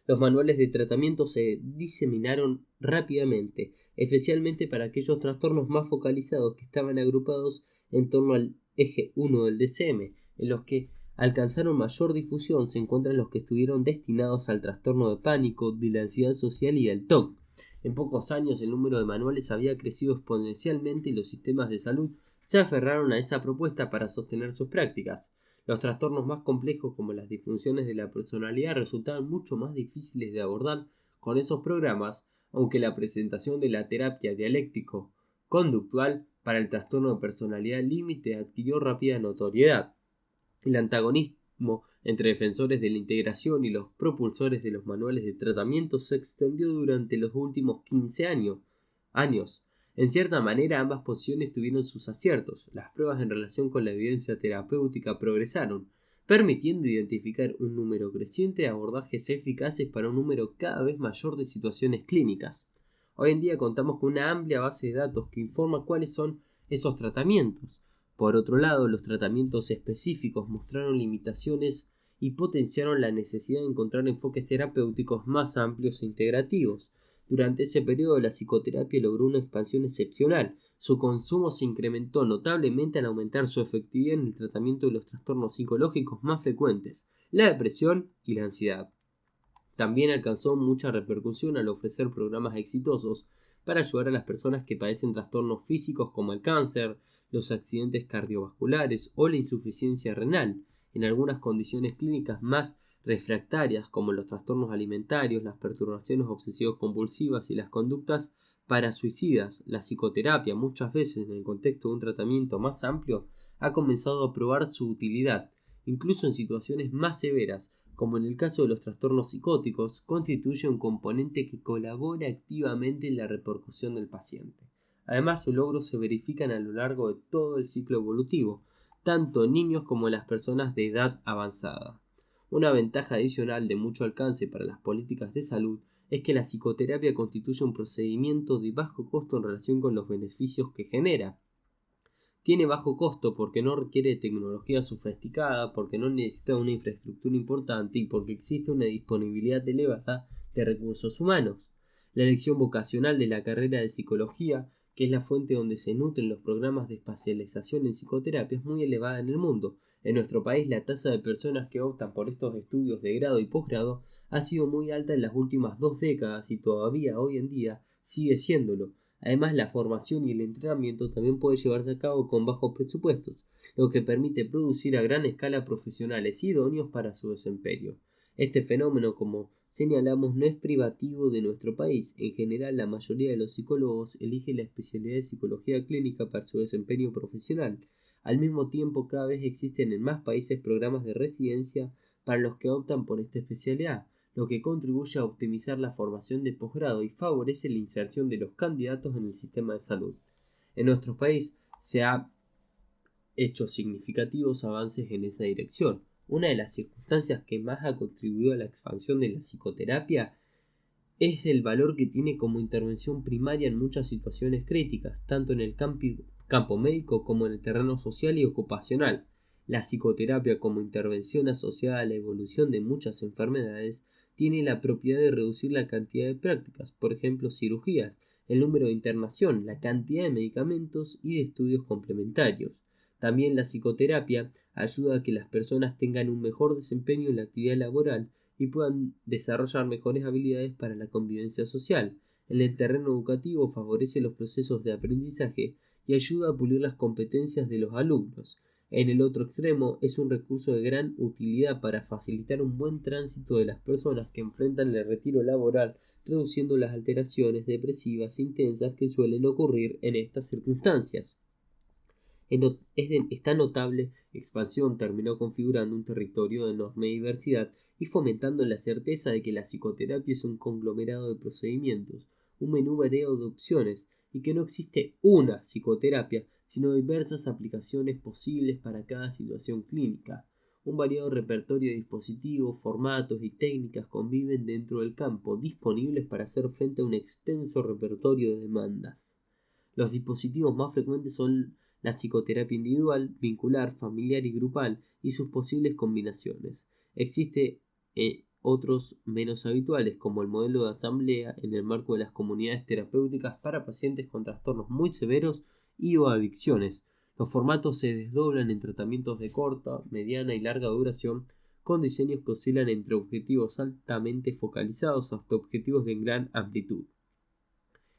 Los manuales de tratamiento se diseminaron rápidamente, especialmente para aquellos trastornos más focalizados que estaban agrupados en torno al eje 1 del DCM. En los que alcanzaron mayor difusión se encuentran los que estuvieron destinados al trastorno de pánico, de la ansiedad social y del TOC. En pocos años el número de manuales había crecido exponencialmente y los sistemas de salud se aferraron a esa propuesta para sostener sus prácticas. Los trastornos más complejos, como las disfunciones de la personalidad, resultaban mucho más difíciles de abordar con esos programas, aunque la presentación de la terapia dialéctico-conductual para el trastorno de personalidad límite adquirió rápida notoriedad. El antagonismo entre defensores de la integración y los propulsores de los manuales de tratamiento se extendió durante los últimos 15 años. En cierta manera, ambas posiciones tuvieron sus aciertos. Las pruebas en relación con la evidencia terapéutica progresaron, permitiendo identificar un número creciente de abordajes eficaces para un número cada vez mayor de situaciones clínicas. Hoy en día contamos con una amplia base de datos que informa cuáles son esos tratamientos. Por otro lado, los tratamientos específicos mostraron limitaciones y potenciaron la necesidad de encontrar enfoques terapéuticos más amplios e integrativos. Durante ese periodo, la psicoterapia logró una expansión excepcional. Su consumo se incrementó notablemente al aumentar su efectividad en el tratamiento de los trastornos psicológicos más frecuentes, la depresión y la ansiedad. También alcanzó mucha repercusión al ofrecer programas exitosos para ayudar a las personas que padecen trastornos físicos como el cáncer, los accidentes cardiovasculares o la insuficiencia renal. En algunas condiciones clínicas más refractarias como los trastornos alimentarios, las perturbaciones obsesivos-compulsivas y las conductas parasuicidas, la psicoterapia, muchas veces en el contexto de un tratamiento más amplio, ha comenzado a probar su utilidad, incluso en situaciones más severas, como en el caso de los trastornos psicóticos, constituye un componente que colabora activamente en la repercusión del paciente. Además, sus logros se verifican a lo largo de todo el ciclo evolutivo, tanto en niños como en las personas de edad avanzada. Una ventaja adicional de mucho alcance para las políticas de salud es que la psicoterapia constituye un procedimiento de bajo costo en relación con los beneficios que genera. Tiene bajo costo porque no requiere tecnología sofisticada, porque no necesita una infraestructura importante y porque existe una disponibilidad elevada de recursos humanos. La elección vocacional de la carrera de psicología, que es la fuente donde se nutren los programas de especialización en psicoterapia, es muy elevada en el mundo. En nuestro país, la tasa de personas que optan por estos estudios de grado y posgrado ha sido muy alta en las últimas 2 décadas y todavía hoy en día sigue siéndolo. Además, la formación y el entrenamiento también puede llevarse a cabo con bajos presupuestos, lo que permite producir a gran escala profesionales idóneos para su desempeño. Este fenómeno, como señalamos, no es privativo de nuestro país. En general, la mayoría de los psicólogos elige la especialidad de psicología clínica para su desempeño profesional. Al mismo tiempo, cada vez existen en más países programas de residencia para los que optan por esta especialidad, lo que contribuye a optimizar la formación de posgrado y favorece la inserción de los candidatos en el sistema de salud. En nuestro país se han hecho significativos avances en esa dirección. Una de las circunstancias que más ha contribuido a la expansión de la psicoterapia es el valor que tiene como intervención primaria en muchas situaciones críticas, tanto en el campo médico como en el terreno social y ocupacional. La psicoterapia, como intervención asociada a la evolución de muchas enfermedades, tiene la propiedad de reducir la cantidad de prácticas, por ejemplo cirugías, el número de internación, la cantidad de medicamentos y de estudios complementarios. También la psicoterapia ayuda a que las personas tengan un mejor desempeño en la actividad laboral y puedan desarrollar mejores habilidades para la convivencia social. En el terreno educativo favorece los procesos de aprendizaje y ayuda a pulir las competencias de los alumnos. En el otro extremo, es un recurso de gran utilidad para facilitar un buen tránsito de las personas que enfrentan el retiro laboral, reduciendo las alteraciones depresivas intensas que suelen ocurrir en estas circunstancias. Esta notable expansión terminó configurando un territorio de enorme diversidad y fomentando la certeza de que la psicoterapia es un conglomerado de procedimientos, un menú variado de opciones, y que no existe una psicoterapia, sino diversas aplicaciones posibles para cada situación clínica. Un variado repertorio de dispositivos, formatos y técnicas conviven dentro del campo, disponibles para hacer frente a un extenso repertorio de demandas. Los dispositivos más frecuentes son la psicoterapia individual, vincular, familiar y grupal y sus posibles combinaciones. Existen otros menos habituales, como el modelo de asamblea en el marco de las comunidades terapéuticas para pacientes con trastornos muy severos y o adicciones. Los formatos se desdoblan en tratamientos de corta, mediana y larga duración, con diseños que oscilan entre objetivos altamente focalizados hasta objetivos de gran amplitud.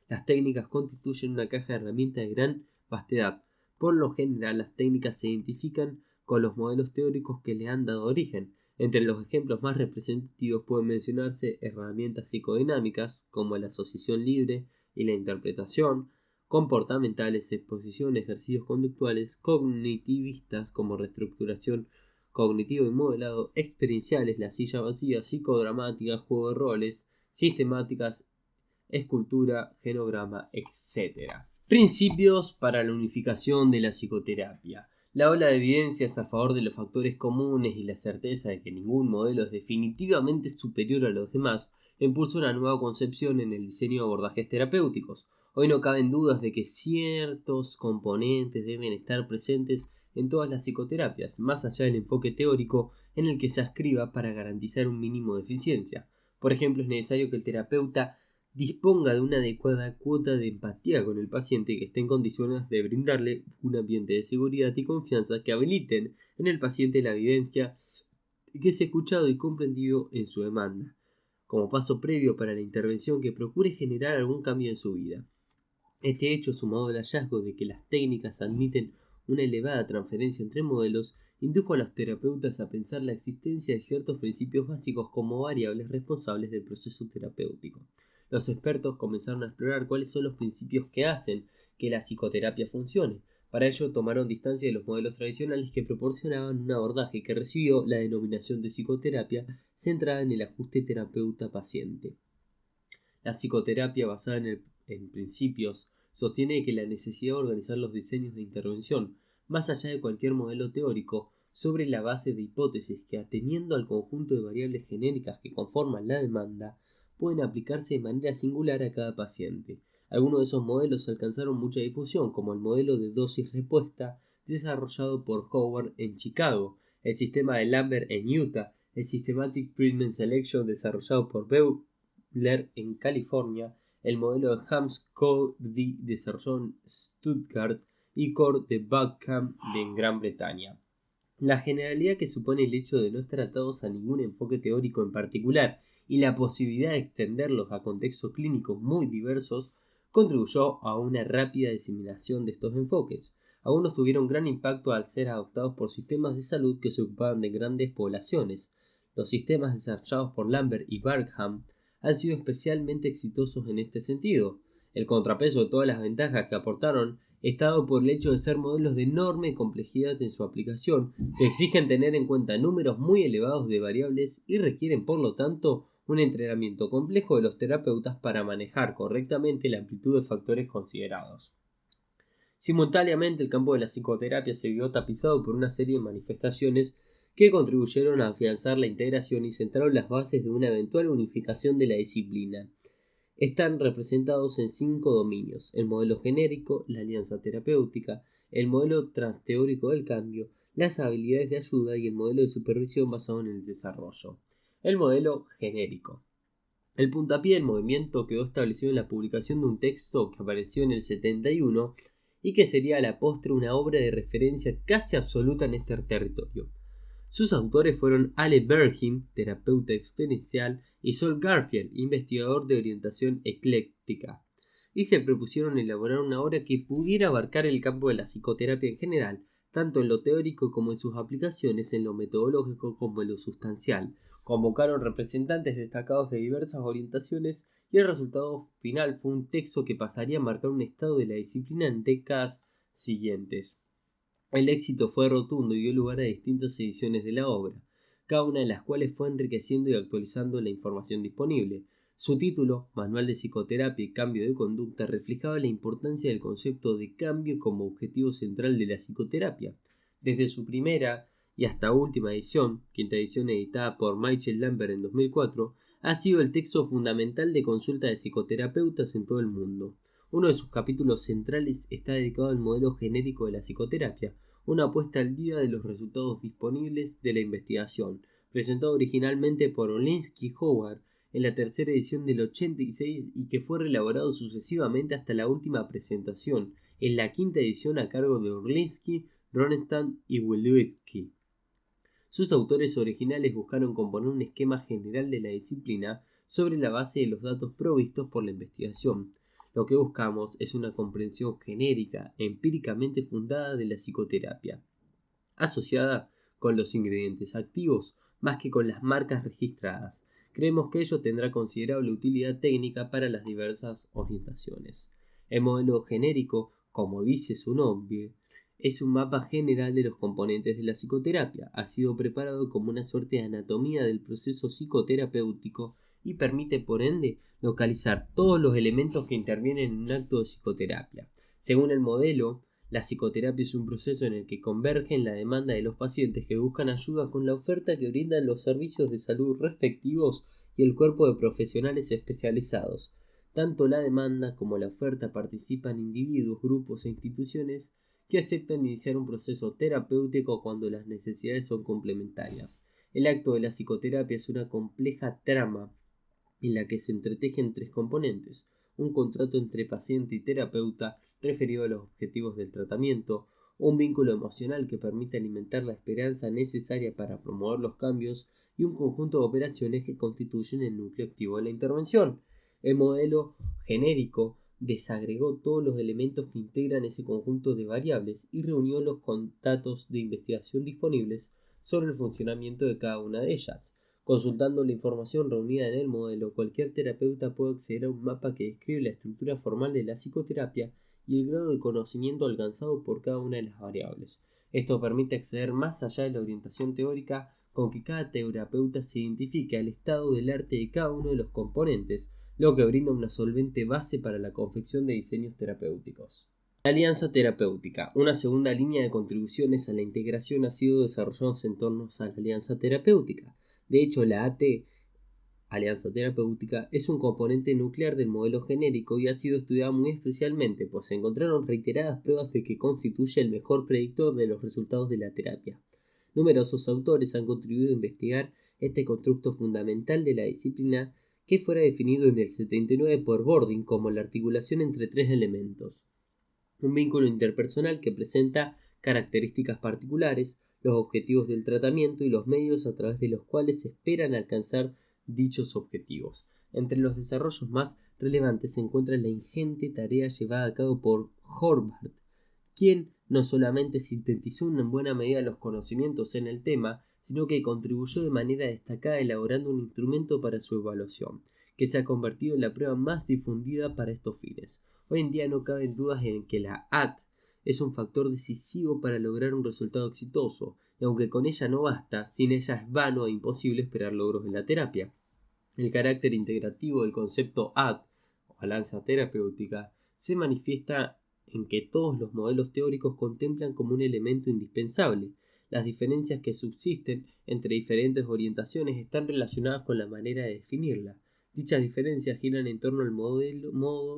Las técnicas constituyen una caja de herramientas de gran vastedad. Por lo general, las técnicas se identifican con los modelos teóricos que le han dado origen. Entre los ejemplos más representativos pueden mencionarse herramientas psicodinámicas como la asociación libre y la interpretación, comportamentales, exposición, ejercicios conductuales, cognitivistas como reestructuración cognitivo y modelado, experienciales, la silla vacía, psicodramática, juego de roles, sistemáticas, escultura, genograma, etc. Principios para la unificación de la psicoterapia. La ola de evidencias a favor de los factores comunes y la certeza de que ningún modelo es definitivamente superior a los demás impulsa una nueva concepción en el diseño de abordajes terapéuticos. Hoy no caben dudas de que ciertos componentes deben estar presentes en todas las psicoterapias, más allá del enfoque teórico en el que se ascriba para garantizar un mínimo de eficiencia. Por ejemplo, es necesario que el terapeuta disponga de una adecuada cuota de empatía con el paciente que esté en condiciones de brindarle un ambiente de seguridad y confianza que habiliten en el paciente la vivencia que sea escuchado y comprendido en su demanda, como paso previo para la intervención que procure generar algún cambio en su vida. Este hecho, sumado al hallazgo de que las técnicas admiten una elevada transferencia entre modelos, indujo a los terapeutas a pensar la existencia de ciertos principios básicos como variables responsables del proceso terapéutico. Los expertos comenzaron a explorar cuáles son los principios que hacen que la psicoterapia funcione. Para ello tomaron distancia de los modelos tradicionales que proporcionaban un abordaje que recibió la denominación de psicoterapia centrada en el ajuste terapeuta-paciente. La psicoterapia basada en principios sostiene que la necesidad de organizar los diseños de intervención, más allá de cualquier modelo teórico, sobre la base de hipótesis que, ateniendo al conjunto de variables genéricas que conforman la demanda, pueden aplicarse de manera singular a cada paciente. Algunos de esos modelos alcanzaron mucha difusión, como el modelo de dosis-respuesta desarrollado por Howard en Chicago, el sistema de Lambert en Utah, el Systematic Treatment Selection desarrollado por Beutler en California, el modelo de Hams-Cody desarrollado en Stuttgart y Core de Buckham en Gran Bretaña. La generalidad que supone el hecho de no estar atados a ningún enfoque teórico en particular y la posibilidad de extenderlos a contextos clínicos muy diversos contribuyó a una rápida diseminación de estos enfoques. Algunos tuvieron gran impacto al ser adoptados por sistemas de salud que se ocupaban de grandes poblaciones. Los sistemas desarrollados por Lambert y Buckham han sido especialmente exitosos en este sentido. El contrapeso de todas las ventajas que aportaron está dado por el hecho de ser modelos de enorme complejidad en su aplicación, que exigen tener en cuenta números muy elevados de variables y requieren, por lo tanto, un entrenamiento complejo de los terapeutas para manejar correctamente la amplitud de factores considerados. Simultáneamente, el campo de la psicoterapia se vio tapizado por una serie de manifestaciones que contribuyeron a afianzar la integración y sentaron las bases de una eventual unificación de la disciplina. Están representados en 5 dominios: el modelo genérico, la alianza terapéutica, el modelo transteórico del cambio, las habilidades de ayuda y el modelo de supervisión basado en el desarrollo. El modelo genérico. El puntapié del movimiento quedó establecido en la publicación de un texto que apareció en el 71 y que sería a la postre una obra de referencia casi absoluta en este territorio. Sus autores fueron Ale Bergin, terapeuta experiencial, y Sol Garfield, investigador de orientación ecléctica, y se propusieron elaborar una obra que pudiera abarcar el campo de la psicoterapia en general, tanto en lo teórico como en sus aplicaciones en lo metodológico como en lo sustancial. Convocaron representantes destacados de diversas orientaciones y el resultado final fue un texto que pasaría a marcar un estado de la disciplina en décadas siguientes. El éxito fue rotundo y dio lugar a distintas ediciones de la obra, cada una de las cuales fue enriqueciendo y actualizando la información disponible. Su título, Manual de Psicoterapia y Cambio de Conducta, reflejaba la importancia del concepto de cambio como objetivo central de la psicoterapia. Desde su primera y hasta última edición, quinta edición editada por Michael Lambert en 2004, ha sido el texto fundamental de consulta de psicoterapeutas en todo el mundo. Uno de sus capítulos centrales está dedicado al modelo genérico de la psicoterapia, una apuesta al día de los resultados disponibles de la investigación, presentado originalmente por Olinsky Howard en la tercera edición del 86 y que fue reelaborado sucesivamente hasta la última presentación, en la quinta edición a cargo de Orlinsky, Ronstadt y Wieluński. Sus autores originales buscaron componer un esquema general de la disciplina sobre la base de los datos provistos por la investigación. Lo que buscamos es una comprensión genérica, empíricamente fundada de la psicoterapia, asociada con los ingredientes activos más que con las marcas registradas. Creemos que ello tendrá considerable utilidad técnica para las diversas orientaciones. El modelo genérico, como dice su nombre, es un mapa general de los componentes de la psicoterapia. Ha sido preparado como una suerte de anatomía del proceso psicoterapéutico y permite, por ende, localizar todos los elementos que intervienen en un acto de psicoterapia. Según el modelo, la psicoterapia es un proceso en el que convergen la demanda de los pacientes que buscan ayuda con la oferta que brindan los servicios de salud respectivos y el cuerpo de profesionales especializados. Tanto la demanda como la oferta participan individuos, grupos e instituciones que aceptan iniciar un proceso terapéutico cuando las necesidades son complementarias. El acto de la psicoterapia es una compleja trama en la que se entretejen tres componentes: un contrato entre paciente y terapeuta referido a los objetivos del tratamiento, un vínculo emocional que permite alimentar la esperanza necesaria para promover los cambios y un conjunto de operaciones que constituyen el núcleo activo de la intervención. El modelo genérico desagregó todos los elementos que integran ese conjunto de variables y reunió los datos de investigación disponibles sobre el funcionamiento de cada una de ellas. Consultando la información reunida en el modelo, cualquier terapeuta puede acceder a un mapa que describe la estructura formal de la psicoterapia y el grado de conocimiento alcanzado por cada una de las variables. Esto permite acceder más allá de la orientación teórica con que cada terapeuta se identifique al estado del arte de cada uno de los componentes, lo que brinda una solvente base para la confección de diseños terapéuticos. La alianza terapéutica. Una segunda línea de contribuciones a la integración ha sido desarrollada en torno a la alianza terapéutica. De hecho, la AT, alianza terapéutica, es un componente nuclear del modelo genérico y ha sido estudiada muy especialmente, pues se encontraron reiteradas pruebas de que constituye el mejor predictor de los resultados de la terapia. Numerosos autores han contribuido a investigar este constructo fundamental de la disciplina, que fuera definido en el 79 por Bordin como la articulación entre tres elementos: un vínculo interpersonal que presenta características particulares, los objetivos del tratamiento y los medios a través de los cuales se esperan alcanzar dichos objetivos. Entre los desarrollos más relevantes se encuentra la ingente tarea llevada a cabo por Horvath, quien no solamente sintetizó en buena medida los conocimientos en el tema, sino que contribuyó de manera destacada elaborando un instrumento para su evaluación, que se ha convertido en la prueba más difundida para estos fines. Hoy en día no caben dudas en que la AT es un factor decisivo para lograr un resultado exitoso, y aunque con ella no basta, sin ella es vano e imposible esperar logros en la terapia. El carácter integrativo del concepto AT, o balanza terapéutica, se manifiesta en que todos los modelos teóricos contemplan como un elemento indispensable. Las diferencias que subsisten entre diferentes orientaciones están relacionadas con la manera de definirla. Dichas diferencias giran en torno al modo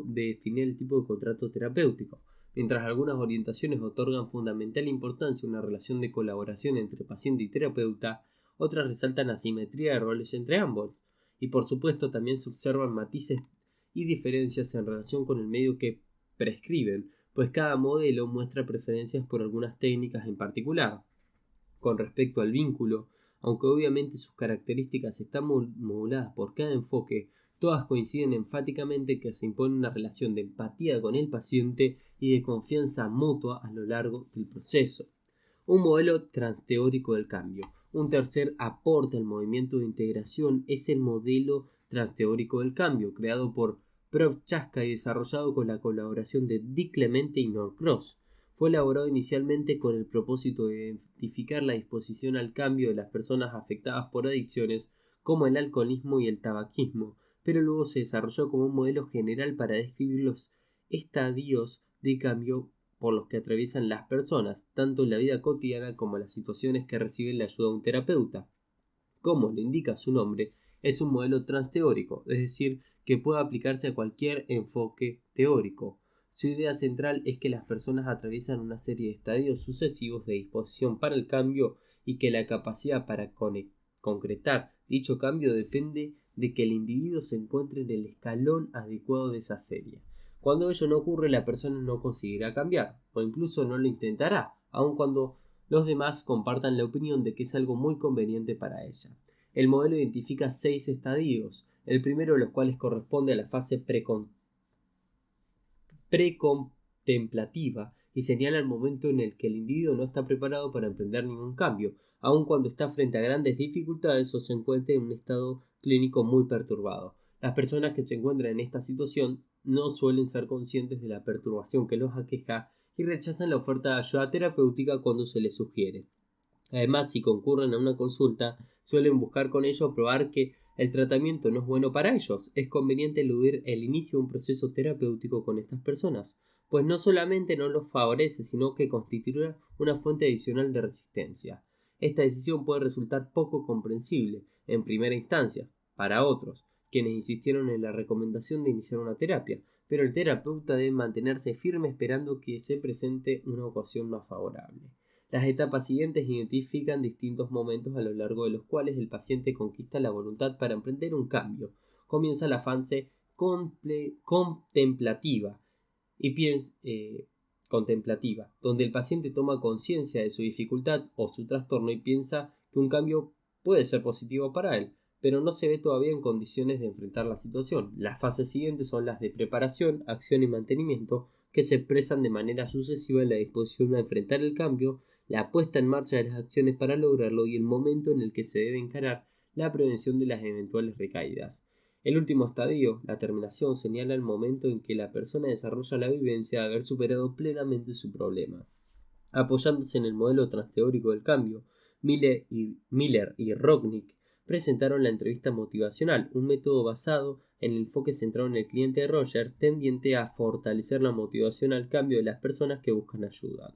de definir el tipo de contrato terapéutico. Mientras algunas orientaciones otorgan fundamental importancia a una relación de colaboración entre paciente y terapeuta, otras resaltan asimetría de roles entre ambos. Y por supuesto también se observan matices y diferencias en relación con el medio que prescriben, pues cada modelo muestra preferencias por algunas técnicas en particular. Con respecto al vínculo, aunque obviamente sus características están moduladas por cada enfoque, todas coinciden enfáticamente que se impone una relación de empatía con el paciente y de confianza mutua a lo largo del proceso. Un modelo transteórico del cambio. Un tercer aporte al movimiento de integración es el modelo transteórico del cambio, creado por Prochaska y desarrollado con la colaboración de Dick Clemente y Norcross. Fue elaborado inicialmente con el propósito de identificar la disposición al cambio de las personas afectadas por adicciones como el alcoholismo y el tabaquismo, pero luego se desarrolló como un modelo general para describir los estadios de cambio por los que atraviesan las personas, tanto en la vida cotidiana como en las situaciones que reciben la ayuda de un terapeuta. Como lo indica su nombre, es un modelo transteórico, es decir, que puede aplicarse a cualquier enfoque teórico. Su idea central es que las personas atraviesan una serie de estadios sucesivos de disposición para el cambio y que la capacidad para concretar dicho cambio depende de que el individuo se encuentre en el escalón adecuado de esa serie. Cuando ello no ocurre, la persona no conseguirá cambiar, o incluso no lo intentará, aun cuando los demás compartan la opinión de que es algo muy conveniente para ella. El modelo identifica 6 estadios, el primero de los cuales corresponde a la fase precontemplativa y señala el momento en el que el individuo no está preparado para emprender ningún cambio, aun cuando está frente a grandes dificultades o se encuentra en un estado clínico muy perturbado. Las personas que se encuentran en esta situación no suelen ser conscientes de la perturbación que los aqueja y rechazan la oferta de ayuda terapéutica cuando se les sugiere. Además, si concurren a una consulta, suelen buscar con ello probar que el tratamiento no es bueno para ellos. Es conveniente eludir el inicio de un proceso terapéutico con estas personas, pues no solamente no los favorece, sino que constituirá una fuente adicional de resistencia. Esta decisión puede resultar poco comprensible, en primera instancia, para otros, quienes insistieron en la recomendación de iniciar una terapia, pero el terapeuta debe mantenerse firme esperando que se presente una ocasión más favorable. Las etapas siguientes identifican distintos momentos a lo largo de los cuales el paciente conquista la voluntad para emprender un cambio. Comienza la fase contemplativa, donde el paciente toma conciencia de su dificultad o su trastorno y piensa que un cambio puede ser positivo para él, pero no se ve todavía en condiciones de enfrentar la situación. Las fases siguientes son las de preparación, acción y mantenimiento, que se expresan de manera sucesiva en la disposición a enfrentar el cambio, la puesta en marcha de las acciones para lograrlo y el momento en el que se debe encarar la prevención de las eventuales recaídas. El último estadio, la terminación, señala el momento en que la persona desarrolla la vivencia de haber superado plenamente su problema. Apoyándose en el modelo transteórico del cambio, Miller y Rognick presentaron la entrevista motivacional, un método basado en el enfoque centrado en el cliente de Roger, tendiente a fortalecer la motivación al cambio de las personas que buscan ayuda.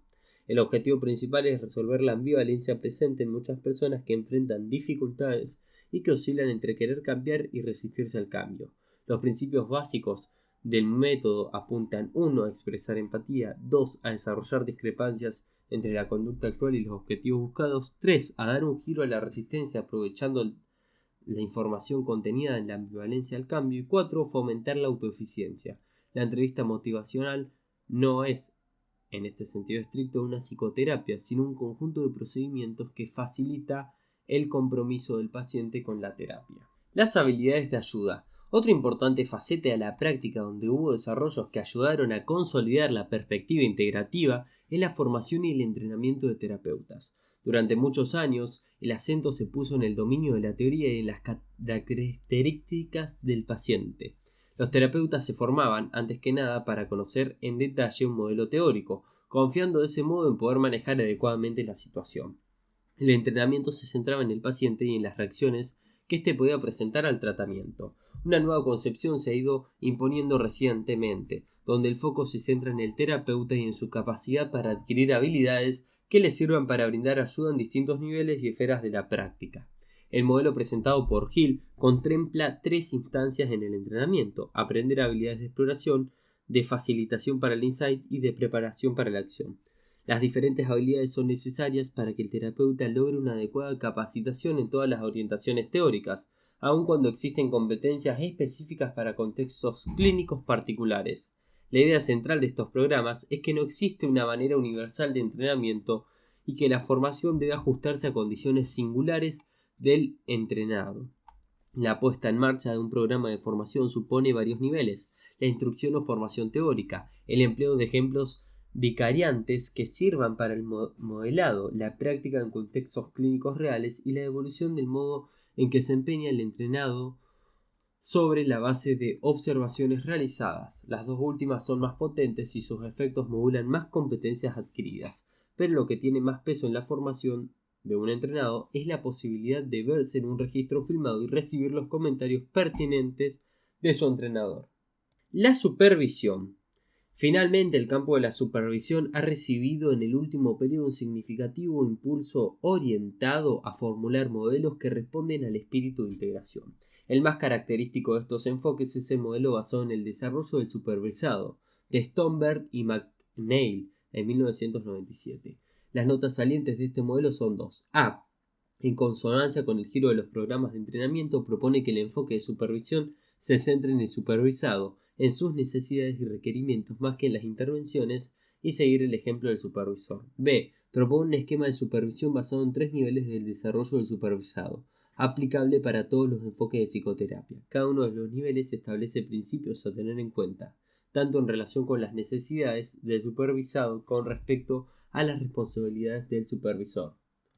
El objetivo principal es resolver la ambivalencia presente en muchas personas que enfrentan dificultades y que oscilan entre querer cambiar y resistirse al cambio. Los principios básicos del método apuntan 1. A expresar empatía, 2. A desarrollar discrepancias entre la conducta actual y los objetivos buscados, 3. A dar un giro a la resistencia aprovechando la información contenida en la ambivalencia al cambio y 4. Fomentar la autoeficiencia. La entrevista motivacional no es, en este sentido estricto, una psicoterapia, sino un conjunto de procedimientos que facilita el compromiso del paciente con la terapia. Las habilidades de ayuda. Otra importante faceta de la práctica donde hubo desarrollos que ayudaron a consolidar la perspectiva integrativa es la formación y el entrenamiento de terapeutas. Durante muchos años, el acento se puso en el dominio de la teoría y en las características del paciente. Los terapeutas se formaban, antes que nada, para conocer en detalle un modelo teórico, confiando de ese modo en poder manejar adecuadamente la situación. El entrenamiento se centraba en el paciente y en las reacciones que éste podía presentar al tratamiento. Una nueva concepción se ha ido imponiendo recientemente, donde el foco se centra en el terapeuta y en su capacidad para adquirir habilidades que le sirvan para brindar ayuda en distintos niveles y esferas de la práctica. El modelo presentado por Hill contempla 3 instancias en el entrenamiento: aprender habilidades de exploración, de facilitación para el insight y de preparación para la acción. Las diferentes habilidades son necesarias para que el terapeuta logre una adecuada capacitación en todas las orientaciones teóricas, aun cuando existen competencias específicas para contextos clínicos particulares. La idea central de estos programas es que no existe una manera universal de entrenamiento y que la formación debe ajustarse a condiciones singulares del entrenado. La puesta en marcha de un programa de formación supone varios niveles: la instrucción o formación teórica, el empleo de ejemplos vicariantes que sirvan para el modelado, la práctica en contextos clínicos reales y la evolución del modo en que se empeña el entrenado sobre la base de observaciones realizadas. Las dos últimas son más potentes y sus efectos modulan más competencias adquiridas, pero lo que tiene más peso en la formación de un entrenado es la posibilidad de verse en un registro filmado y recibir los comentarios pertinentes de su entrenador. La supervisión. Finalmente, el campo de la supervisión ha recibido en el último periodo un significativo impulso orientado a formular modelos que responden al espíritu de integración. El más característico de estos enfoques es el modelo basado en el desarrollo del supervisado, de Stoneberg y McNeil en 1997. Las notas salientes de este modelo son dos. A. En consonancia con el giro de los programas de entrenamiento, propone que el enfoque de supervisión se centre en el supervisado, en sus necesidades y requerimientos más que en las intervenciones, y seguir el ejemplo del supervisor. B. Propone un esquema de supervisión basado en 3 niveles del desarrollo del supervisado, aplicable para todos los enfoques de psicoterapia. Cada uno de los niveles establece principios a tener en cuenta, tanto en relación con las necesidades del supervisado con respecto a las responsabilidades del supervisor.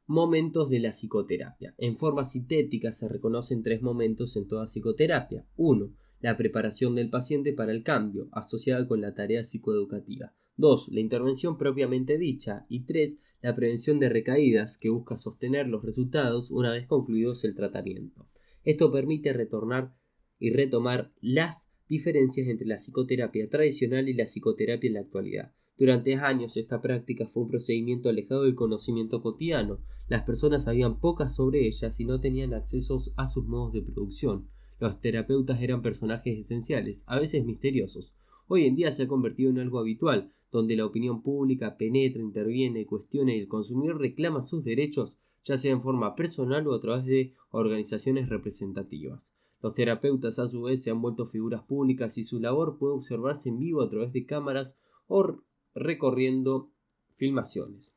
Momentos de la psicoterapia. En forma sintética se reconocen 3 momentos en toda psicoterapia. 1. La preparación del paciente para el cambio, asociada con la tarea psicoeducativa. 2. La intervención propiamente dicha. Y 3. La prevención de recaídas, que busca sostener los resultados una vez concluidos el tratamiento. Esto permite retornar y retomar las diferencias entre la psicoterapia tradicional y la psicoterapia en la actualidad. Durante años esta práctica fue un procedimiento alejado del conocimiento cotidiano. Las personas sabían pocas sobre ellas y no tenían acceso a sus modos de producción. Los terapeutas eran personajes esenciales, a veces misteriosos. Hoy en día se ha convertido en algo habitual, donde la opinión pública penetra, interviene, cuestiona y el consumidor reclama sus derechos, ya sea en forma personal o a través de organizaciones representativas. Los terapeutas a su vez se han vuelto figuras públicas y su labor puede observarse en vivo a través de cámaras o recorriendo filmaciones.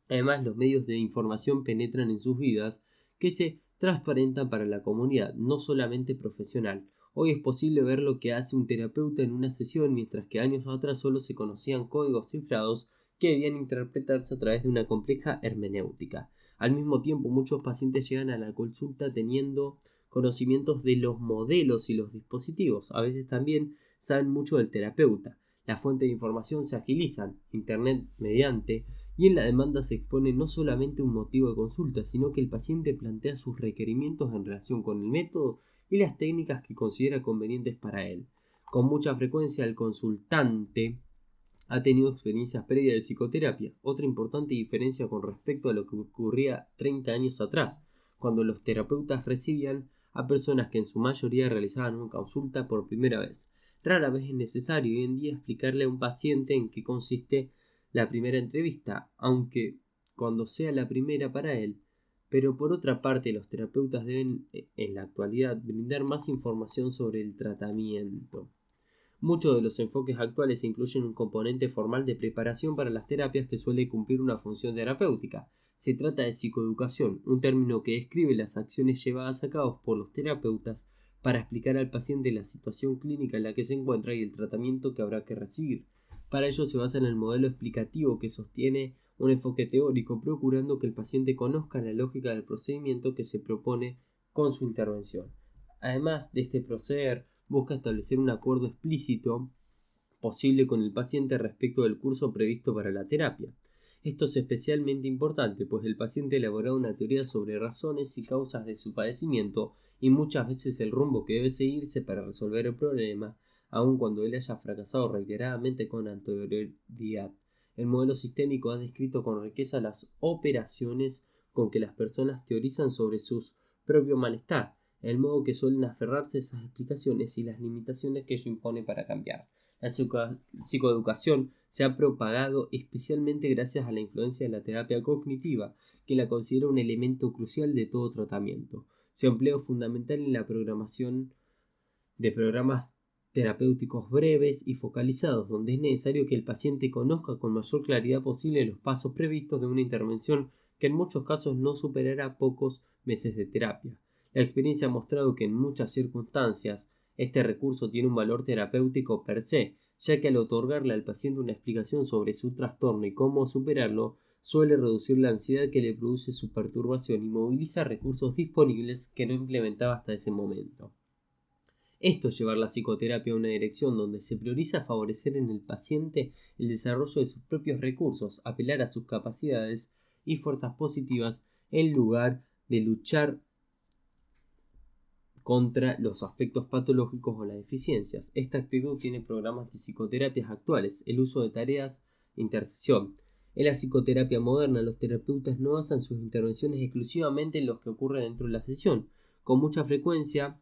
Además, los medios de información penetran en sus vidas que se transparentan para la comunidad, no solamente profesional. Hoy es posible ver lo que hace un terapeuta en una sesión, mientras que años atrás solo se conocían códigos cifrados que debían interpretarse a través de una compleja hermenéutica. Al mismo tiempo, muchos pacientes llegan a la consulta teniendo conocimientos de los modelos y los dispositivos. A veces también saben mucho del terapeuta. Las fuentes de información se agilizan, Internet mediante, y en la demanda se expone no solamente un motivo de consulta, sino que el paciente plantea sus requerimientos en relación con el método y las técnicas que considera convenientes para él. Con mucha frecuencia el consultante ha tenido experiencias previas de psicoterapia, otra importante diferencia con respecto a lo que ocurría 30 años atrás, cuando los terapeutas recibían a personas que en su mayoría realizaban una consulta por primera vez. Rara vez es necesario hoy en día explicarle a un paciente en qué consiste la primera entrevista, aunque cuando sea la primera para él. Pero por otra parte, los terapeutas deben en la actualidad brindar más información sobre el tratamiento. Muchos de los enfoques actuales incluyen un componente formal de preparación para las terapias que suele cumplir una función terapéutica. Se trata de psicoeducación, un término que describe las acciones llevadas a cabo por los terapeutas para explicar al paciente la situación clínica en la que se encuentra y el tratamiento que habrá que recibir. Para ello se basa en el modelo explicativo que sostiene un enfoque teórico, procurando que el paciente conozca la lógica del procedimiento que se propone con su intervención. Además de este proceder, busca establecer un acuerdo explícito posible con el paciente respecto del curso previsto para la terapia. Esto es especialmente importante, pues el paciente elaborará una teoría sobre razones y causas de su padecimiento y muchas veces el rumbo que debe seguirse para resolver el problema, aun cuando él haya fracasado reiteradamente con anterioridad. El modelo sistémico ha descrito con riqueza las operaciones con que las personas teorizan sobre su propio malestar, el modo que suelen aferrarse a esas explicaciones y las limitaciones que ello impone para cambiar. La psicoeducación se ha propagado especialmente gracias a la influencia de la terapia cognitiva, que la considera un elemento crucial de todo tratamiento. Se emplea fundamental en la programación de programas terapéuticos breves y focalizados, donde es necesario que el paciente conozca con mayor claridad posible los pasos previstos de una intervención que en muchos casos no superará pocos meses de terapia. La experiencia ha mostrado que en muchas circunstancias este recurso tiene un valor terapéutico per se, ya que al otorgarle al paciente una explicación sobre su trastorno y cómo superarlo, suele reducir la ansiedad que le produce su perturbación y moviliza recursos disponibles que no implementaba hasta ese momento. Esto es llevar la psicoterapia a una dirección donde se prioriza favorecer en el paciente el desarrollo de sus propios recursos, apelar a sus capacidades y fuerzas positivas en lugar de luchar contra los aspectos patológicos o las deficiencias. Esta actitud tiene programas de psicoterapias actuales, el uso de tareas de intercesión. En la psicoterapia moderna, los terapeutas no basan sus intervenciones exclusivamente en lo que ocurre dentro de la sesión. Con mucha frecuencia,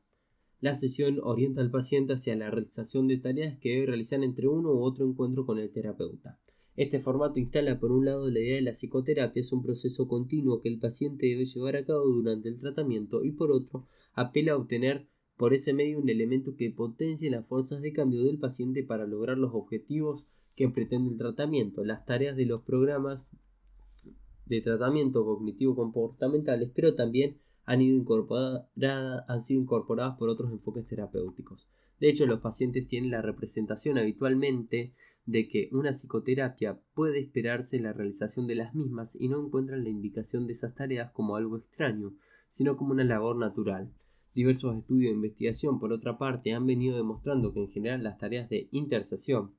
la sesión orienta al paciente hacia la realización de tareas que debe realizar entre uno u otro encuentro con el terapeuta. Este formato instala por un lado la idea de la psicoterapia es un proceso continuo que el paciente debe llevar a cabo durante el tratamiento y por otro apela a obtener por ese medio un elemento que potencie las fuerzas de cambio del paciente para lograr los objetivos que pretende el tratamiento. Las tareas de los programas de tratamiento cognitivo-comportamentales, pero también han sido incorporadas por otros enfoques terapéuticos. De hecho, los pacientes tienen la representación habitualmente de que una psicoterapia puede esperarse la realización de las mismas y no encuentran la indicación de esas tareas como algo extraño, sino como una labor natural. Diversos estudios de investigación, por otra parte, han venido demostrando que en general las tareas de intercesión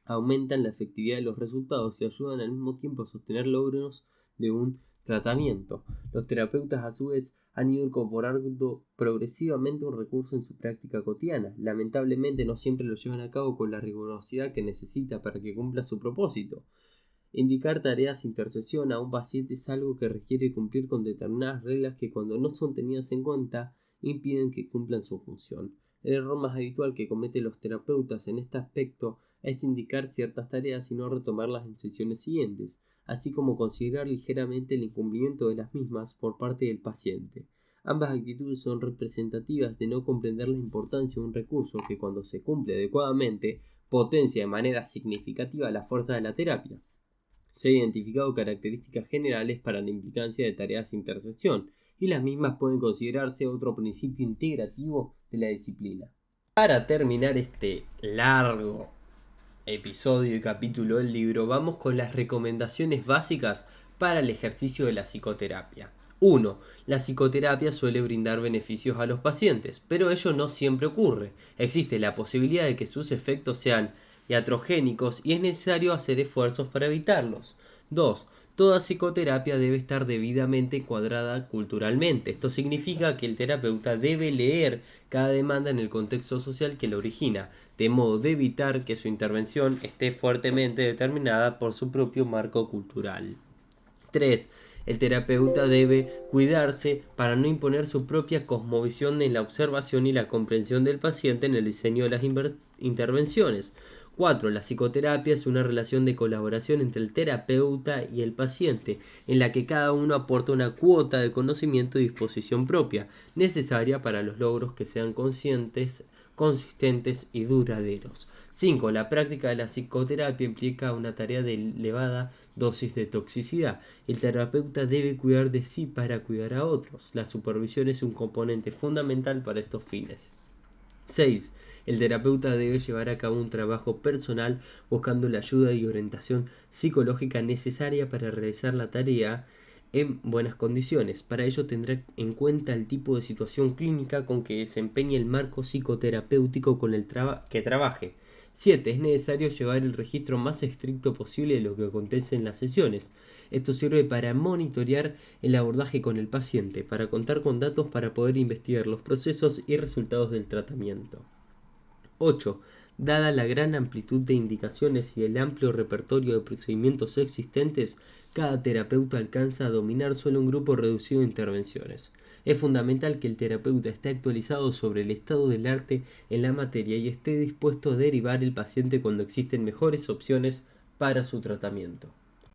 aumentan la efectividad de los resultados y ayudan al mismo tiempo a sostener logros de un tratamiento. Los terapeutas a su vez han ido incorporando progresivamente un recurso en su práctica cotidiana. Lamentablemente no siempre lo llevan a cabo con la rigurosidad que necesita para que cumpla su propósito. Indicar tareas de intercesión a un paciente es algo que requiere cumplir con determinadas reglas que cuando no son tenidas en cuenta impiden que cumplan su función. El error más habitual que cometen los terapeutas en este aspecto es indicar ciertas tareas y no retomarlas en sesiones siguientes, así como considerar ligeramente el incumplimiento de las mismas por parte del paciente. Ambas actitudes son representativas de no comprender la importancia de un recurso que cuando se cumple adecuadamente potencia de manera significativa la fuerza de la terapia. Se han identificado características generales para la implicancia de tareas de intercesión, y las mismas pueden considerarse otro principio integrativo de la disciplina. Para terminar este largo episodio y capítulo del libro, vamos con las recomendaciones básicas para el ejercicio de la psicoterapia. 1. La psicoterapia suele brindar beneficios a los pacientes, pero ello no siempre ocurre. Existe la posibilidad de que sus efectos sean iatrogénicos y es necesario hacer esfuerzos para evitarlos. 2. Toda psicoterapia debe estar debidamente encuadrada culturalmente. Esto significa que el terapeuta debe leer cada demanda en el contexto social que la origina, de modo de evitar que su intervención esté fuertemente determinada por su propio marco cultural. 3. El terapeuta debe cuidarse para no imponer su propia cosmovisión en la observación y la comprensión del paciente en el diseño de las intervenciones. 4. La psicoterapia es una relación de colaboración entre el terapeuta y el paciente, en la que cada uno aporta una cuota de conocimiento y disposición propia, necesaria para los logros que sean conscientes, consistentes y duraderos. 5. La práctica de la psicoterapia implica una tarea de elevada dosis de toxicidad. El terapeuta debe cuidar de sí para cuidar a otros. La supervisión es un componente fundamental para estos fines. 6. El terapeuta debe llevar a cabo un trabajo personal buscando la ayuda y orientación psicológica necesaria para realizar la tarea en buenas condiciones. Para ello tendrá en cuenta el tipo de situación clínica con que desempeñe el marco psicoterapéutico con el que trabaje. 7. Es necesario llevar el registro más estricto posible de lo que acontece en las sesiones. Esto sirve para monitorear el abordaje con el paciente, para contar con datos para poder investigar los procesos y resultados del tratamiento. 8. Dada la gran amplitud de indicaciones y el amplio repertorio de procedimientos existentes, cada terapeuta alcanza a dominar solo un grupo reducido de intervenciones. Es fundamental que el terapeuta esté actualizado sobre el estado del arte en la materia y esté dispuesto a derivar el paciente cuando existen mejores opciones para su tratamiento.